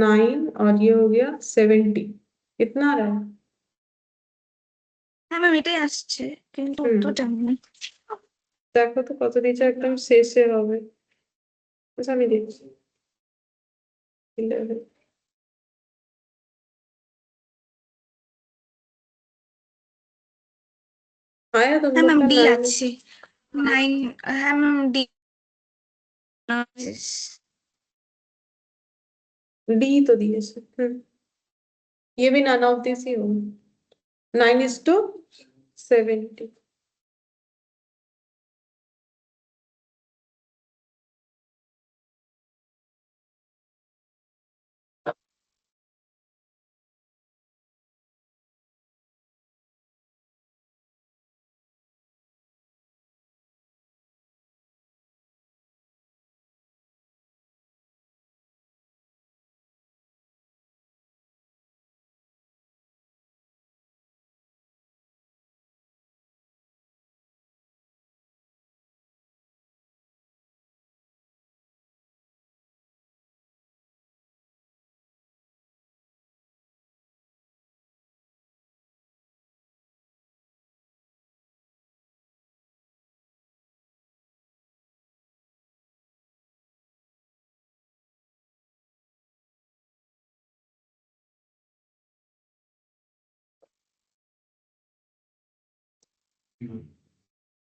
9 और ये हो गया 70, कितना आ रहा है? হ্যাঁ ম্যাম এটাই আসছে কিন্তু উত্তরটা নেই দেখো তো কত দিয়েছে, একদম শেষে হবে। আচ্ছা আমি দেখছি 11 आया तुम হ্যাঁ लोग ম্যাম का ডি 9? আছে 9 হ্যাঁ ম্যাম ডি डी तो दिए से ये भी नन ऑफ दिस ही हो 9:70।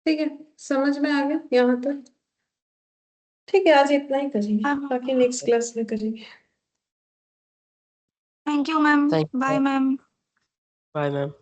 ठीक है समझ में आ गया यहाँ तक, ठीक है आज इतना ही करेंगे, बाकी नेक्स्ट क्लास में करेंगे। Thank you ma'am Thank you. Bye ma'am Bye, ma'am.